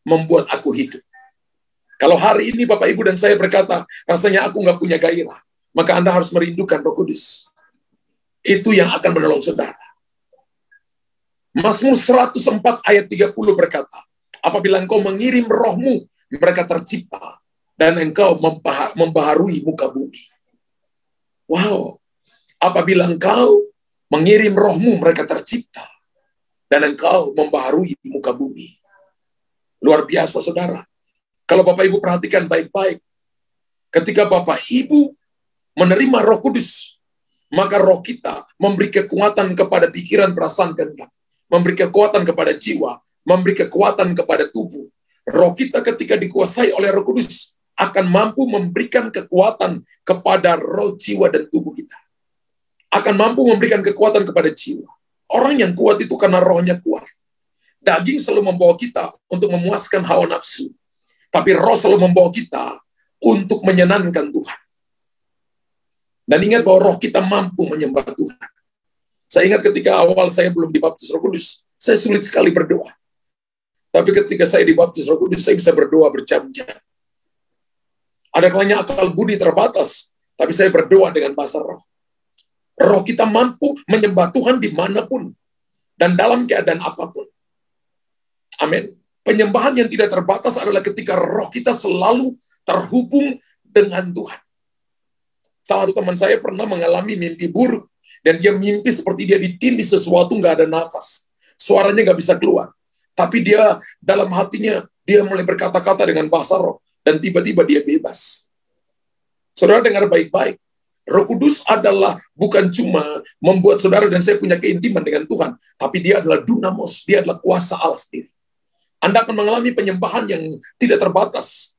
membuat aku hidup. Kalau hari ini Bapak Ibu dan saya berkata, rasanya aku nggak punya gairah, maka Anda harus merindukan Roh Kudus. Itu yang akan menolong saudara. Mazmur 104 ayat 30 berkata, apabila engkau mengirim rohmu, mereka tercipta, dan engkau membaharui muka bumi. Wow. Apabila engkau mengirim rohmu, mereka tercipta, dan engkau membaharui muka bumi. Luar biasa, saudara. Kalau Bapak Ibu perhatikan baik-baik, ketika Bapak Ibu menerima Roh Kudus, maka roh kita memberi kekuatan kepada pikiran, perasaan, dan hati. Memberi kekuatan kepada jiwa, memberi kekuatan kepada tubuh. Roh kita ketika dikuasai oleh Roh Kudus akan mampu memberikan kekuatan kepada roh, jiwa, dan tubuh kita. Akan mampu memberikan kekuatan kepada jiwa. Orang yang kuat itu karena rohnya kuat. Daging selalu membawa kita untuk memuaskan hawa nafsu. Tapi roh selalu membawa kita untuk menyenangkan Tuhan. Dan ingat bahwa roh kita mampu menyembah Tuhan. Saya ingat ketika awal saya belum dibaptis Roh Kudus, saya sulit sekali berdoa. Tapi ketika saya dibaptis Roh Kudus, saya bisa berdoa berjam-jam. Ada kalanya akal budi terbatas, tapi saya berdoa dengan bahasa roh. Roh kita mampu menyembah Tuhan dimanapun, dan dalam keadaan apapun. Amin. Penyembahan yang tidak terbatas adalah ketika roh kita selalu terhubung dengan Tuhan. Salah satu teman saya pernah mengalami mimpi buruk. Dan dia mimpi seperti dia ditindih sesuatu, nggak ada nafas. Suaranya nggak bisa keluar. Tapi dia dalam hatinya, dia mulai berkata-kata dengan bahasa roh. Dan tiba-tiba dia bebas. Saudara dengar baik-baik. Roh Kudus adalah bukan cuma membuat saudara dan saya punya keintiman dengan Tuhan. Tapi dia adalah dunamos, dia adalah kuasa Allah sendiri. Anda akan mengalami penyembahan yang tidak terbatas.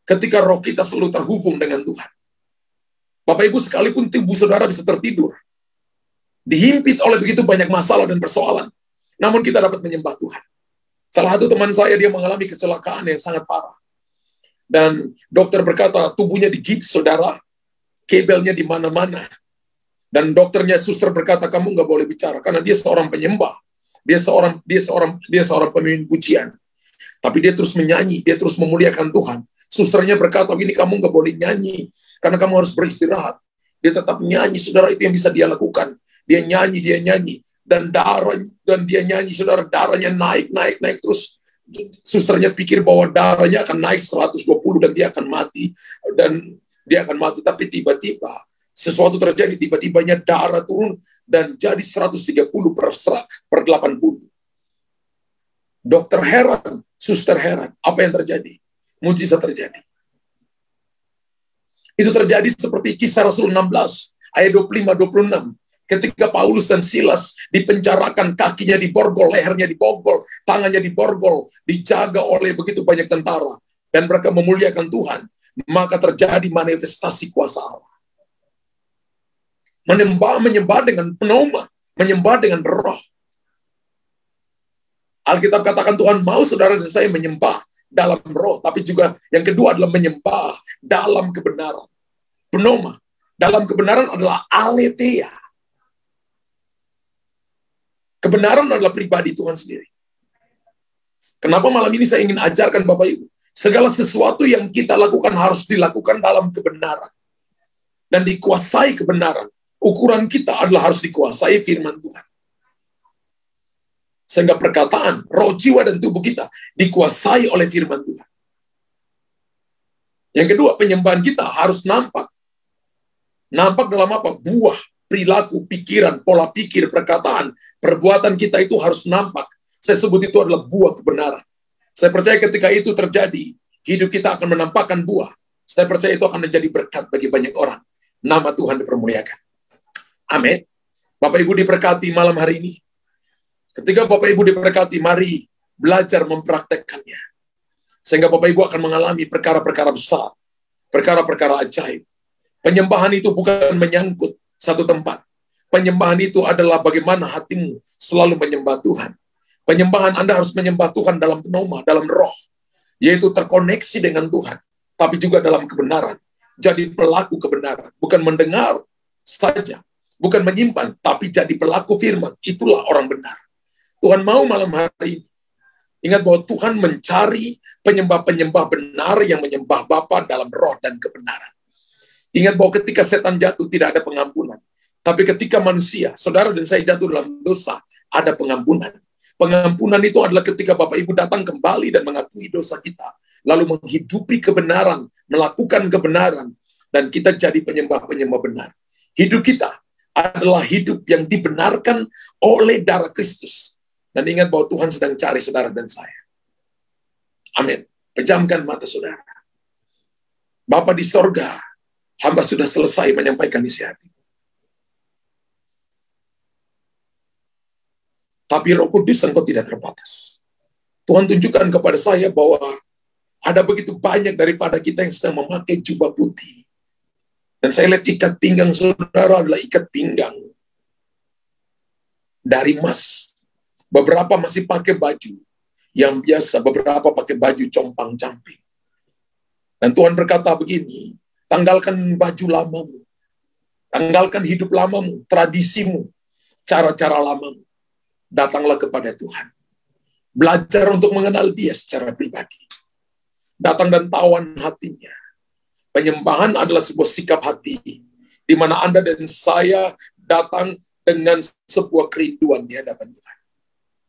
Ketika roh kita selalu terhubung dengan Tuhan. Bapak Ibu, sekalipun tubuh saudara bisa tertidur, dihimpit oleh begitu banyak masalah dan persoalan, namun kita dapat menyembah Tuhan. Salah satu teman saya, dia mengalami kecelakaan yang sangat parah. Dan dokter berkata, tubuhnya digigit saudara, kabelnya di mana-mana. Dan dokternya, suster berkata, kamu nggak boleh bicara, karena dia seorang penyembah. Dia seorang pemimpin pujian. Tapi dia terus menyanyi, dia terus memuliakan Tuhan. Susternya berkata, ini kamu nggak boleh nyanyi, karena kamu harus beristirahat. Dia tetap nyanyi, saudara, itu yang bisa dia lakukan. Dia nyanyi, dan dia nyanyi, saudara, darahnya naik, terus susternya pikir bahwa darahnya akan naik 120 dan dia akan mati, tapi tiba-tiba sesuatu terjadi, tiba-tibanya darah turun dan jadi 130 per 80. Dokter heran, suster heran, apa yang terjadi? Mujizat terjadi. Itu terjadi seperti Kisah Rasul 16 ayat 25-26. Ketika Paulus dan Silas dipenjarakan, kakinya diborgol, lehernya diborgol, tangannya diborgol, dijaga oleh begitu banyak tentara, dan mereka memuliakan Tuhan, maka terjadi manifestasi kuasa Allah. Menyembah dengan pneuma, menyembah dengan roh. Alkitab katakan Tuhan mau saudara dan saya menyembah dalam roh, tapi juga yang kedua adalah menyembah dalam kebenaran. Pneuma, dalam kebenaran adalah aletheia. Kebenaran adalah pribadi Tuhan sendiri. Kenapa malam ini saya ingin ajarkan Bapak Ibu? Segala sesuatu yang kita lakukan harus dilakukan dalam kebenaran. Dan dikuasai kebenaran. Ukuran kita adalah harus dikuasai firman Tuhan. Sehingga perkataan, roh, jiwa, dan tubuh kita dikuasai oleh firman Tuhan. Yang kedua, penyembahan kita harus nampak. Nampak dalam apa? Buah, perilaku, pikiran, pola pikir, perkataan, perbuatan kita itu harus nampak. Saya sebut itu adalah buah kebenaran. Saya percaya ketika itu terjadi, hidup kita akan menampakkan buah. Saya percaya itu akan menjadi berkat bagi banyak orang. Nama Tuhan dipermuliakan. Amin. Bapak Ibu diberkati malam hari ini. Ketika Bapak Ibu diberkati, mari belajar mempraktekkannya. Sehingga Bapak Ibu akan mengalami perkara-perkara besar. Perkara-perkara ajaib. Penyembahan itu bukan menyangkut satu tempat. Penyembahan itu adalah bagaimana hatimu selalu menyembah Tuhan. Penyembahan Anda harus menyembah Tuhan dalam pneuma, dalam roh. yaitu terkoneksi dengan Tuhan, tapi juga dalam kebenaran. Jadi pelaku kebenaran, bukan mendengar saja, bukan menyimpan, tapi jadi pelaku firman. Itulah orang benar. Tuhan mau malam hari ini, ingat bahwa Tuhan mencari penyembah-penyembah benar yang menyembah Bapa dalam roh dan kebenaran. Ingat bahwa ketika setan jatuh tidak ada pengampunan. Tapi ketika manusia, saudara dan saya jatuh dalam dosa, ada pengampunan. Pengampunan itu adalah ketika Bapak Ibu datang kembali dan mengakui dosa kita, lalu menghidupi kebenaran, melakukan kebenaran, dan kita jadi penyembah-penyembah benar. Hidup kita adalah hidup yang dibenarkan oleh darah Kristus. Dan ingat bahwa Tuhan sedang cari saudara dan saya. Amin. Pejamkan mata saudara. Bapa di sorga, hamba sudah selesai menyampaikan isi hati. Tapi Roh Kudus engkau tidak terbatas. Tuhan tunjukkan kepada saya bahwa ada begitu banyak daripada kita yang sedang memakai jubah putih. Dan saya lihat ikat pinggang saudara adalah ikat pinggang dari emas. Beberapa masih pakai baju yang biasa, beberapa pakai baju compang-camping. Dan Tuhan berkata begini, tanggalkan baju lamamu, tanggalkan hidup lamamu, tradisimu, cara-cara lamamu. Datanglah kepada Tuhan. Belajar untuk mengenal Dia secara pribadi. Datang dan tawan hatinya. Penyembahan adalah sebuah sikap hati, di mana Anda dan saya datang dengan sebuah kerinduan di hadapan Tuhan.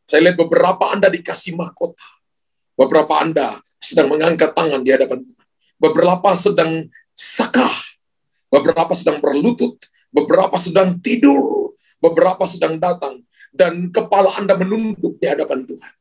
Saya lihat beberapa Anda dikasih mahkota. Beberapa Anda sedang mengangkat tangan di hadapan Tuhan. Beberapa sedang sakah. Beberapa sedang berlutut. Beberapa sedang tidur. Beberapa sedang datang. Dan kepala Anda menunduk di hadapan Tuhan.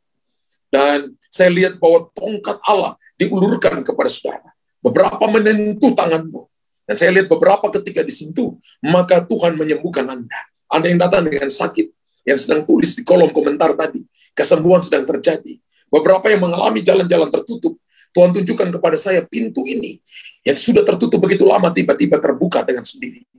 Dan saya lihat bahwa tongkat Allah diulurkan kepada saudara. Beberapa menyentuh tanganmu. Dan saya lihat beberapa ketika disentuh, maka Tuhan menyembuhkan Anda. Anda yang datang dengan sakit, yang sedang tulis di kolom komentar tadi, kesembuhan sedang terjadi. Beberapa yang mengalami jalan-jalan tertutup, Tuhan tunjukkan kepada saya pintu ini, yang sudah tertutup begitu lama, tiba-tiba terbuka dengan sendirinya.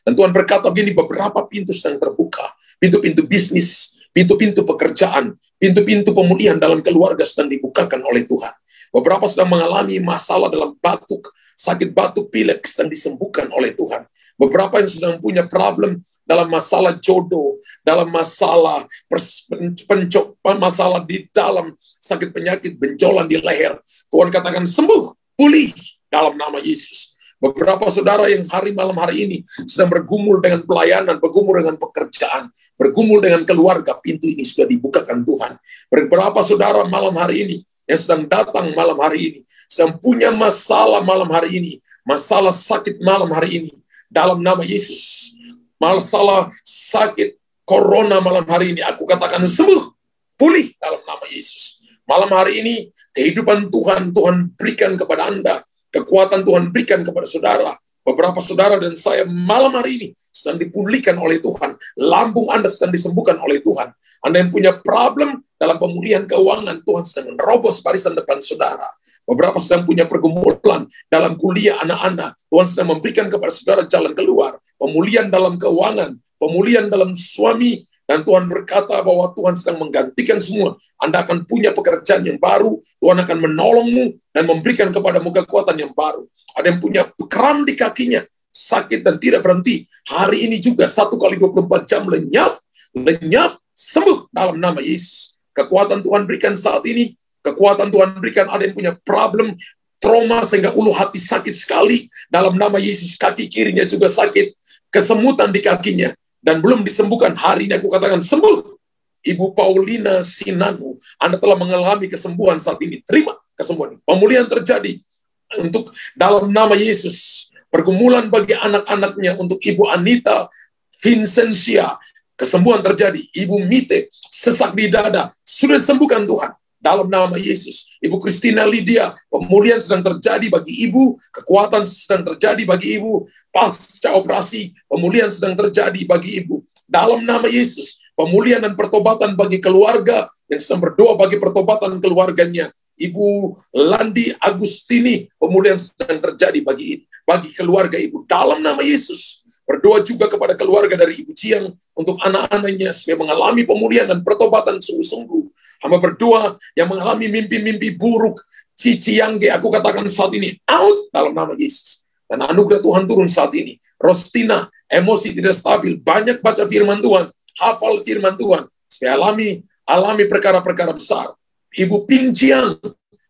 Dan Tuhan berkata begini, beberapa pintu sedang terbuka. Pintu-pintu bisnis, pintu-pintu pekerjaan, pintu-pintu pemulihan dalam keluarga sedang dibukakan oleh Tuhan. Beberapa sedang mengalami masalah dalam batuk, sakit batuk, pilek sedang disembuhkan oleh Tuhan. Beberapa yang sedang punya problem dalam masalah jodoh, dalam masalah masalah di dalam sakit penyakit, benjolan di leher. Tuhan katakan sembuh, pulih dalam nama Yesus. Beberapa saudara yang malam hari ini sedang bergumul dengan pelayanan, bergumul dengan pekerjaan, bergumul dengan keluarga, pintu ini sudah dibukakan Tuhan. Beberapa saudara malam hari ini yang sedang datang malam hari ini, sedang punya masalah malam hari ini, masalah sakit malam hari ini, dalam nama Yesus. Masalah sakit corona malam hari ini, aku katakan sembuh, pulih dalam nama Yesus. Malam hari ini, kehidupan Tuhan berikan kepada Anda. Kekuatan Tuhan berikan kepada saudara. Beberapa saudara dan saya malam hari ini sedang dipulihkan oleh Tuhan. Lambung Anda sedang disembuhkan oleh Tuhan. Anda yang punya problem dalam pemulihan keuangan, Tuhan sedang menerobos barisan depan saudara. Beberapa sedang punya pergumulan dalam kuliah anak-anak. Tuhan sedang memberikan kepada saudara jalan keluar. Pemulihan dalam keuangan, pemulihan dalam suami. Dan Tuhan berkata bahwa Tuhan sedang menggantikan semua. Anda akan punya pekerjaan yang baru. Tuhan akan menolongmu dan memberikan kepadamu kekuatan yang baru. Ada yang punya kram di kakinya, sakit dan tidak berhenti. Hari ini juga 1 kali 24 jam lenyap, sembuh dalam nama Yesus. Kekuatan Tuhan berikan saat ini. Kekuatan Tuhan berikan ada yang punya problem, trauma sehingga ulu hati sakit sekali. Dalam nama Yesus, kaki kirinya juga sakit. Kesemutan di kakinya. Dan belum disembuhkan, hari ini aku katakan sembuh. Ibu Paulina Sinanu, Anda telah mengalami kesembuhan saat ini. Terima kesembuhan. Pemulihan terjadi untuk dalam nama Yesus. Pergumulan bagi anak-anaknya untuk Ibu Anita Vincentia. Kesembuhan terjadi. Ibu Mite, sesak di dada. Sudah disembuhkan Tuhan. Dalam nama Yesus. Ibu Christina Lydia, pemulihan sedang terjadi bagi ibu, kekuatan sedang terjadi bagi ibu, pasca operasi, pemulihan sedang terjadi bagi ibu. Dalam nama Yesus, pemulihan dan pertobatan bagi keluarga yang sedang berdoa bagi pertobatan keluarganya. Ibu Landi Agustini, pemulihan sedang terjadi bagi keluarga ibu. Dalam nama Yesus, berdoa juga kepada keluarga dari Ibu Ciang untuk anak-anaknya supaya mengalami pemulihan dan pertobatan sungguh-sungguh. Hamba berdoa yang mengalami mimpi-mimpi buruk, Cici Yangge, aku katakan saat ini, out dalam nama Yesus. Dan anugerah Tuhan turun saat ini. Rostina, emosi tidak stabil, banyak baca firman Tuhan, hafal firman Tuhan, supaya alami perkara-perkara besar. Ibu Pinciang,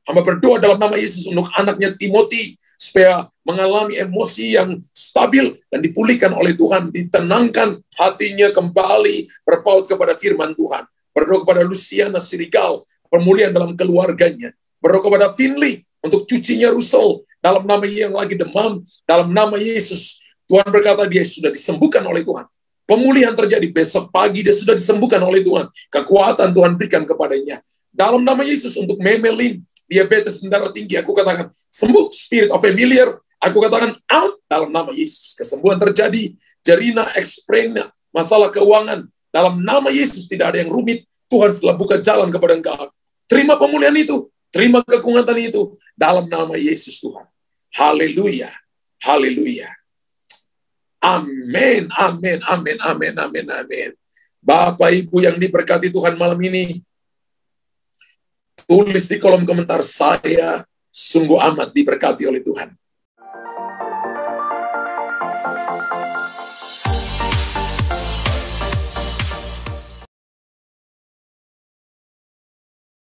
hamba berdoa dalam nama Yesus untuk anaknya Timothy, supaya mengalami emosi yang stabil dan dipulihkan oleh Tuhan, ditenangkan hatinya kembali, berpaut kepada firman Tuhan. Berdoa kepada Luciana Sirigal, pemulihan dalam keluarganya. Berdoa kepada Finley untuk cucinya Russell, dalam nama yang lagi demam, dalam nama Yesus. Tuhan berkata dia sudah disembuhkan oleh Tuhan. Pemulihan terjadi besok pagi, dia sudah disembuhkan oleh Tuhan. Kekuatan Tuhan berikan kepadanya. Dalam nama Yesus untuk Memelin, diabetes darah tinggi, aku katakan sembuh. Spirit of familiar, aku katakan out dalam nama Yesus. Kesembuhan terjadi. Jerina, Exprena, masalah keuangan, dalam nama Yesus tidak ada yang rumit. Tuhan telah buka jalan kepada engkau. Terima pemulihan itu, terima kekuatan itu, dalam nama Yesus Tuhan. Haleluya, haleluya. Amin, amin, amin, amin, amin, amin. Bapak Ibu yang diberkati Tuhan malam ini, tulis di kolom komentar, saya sungguh amat diberkati oleh Tuhan.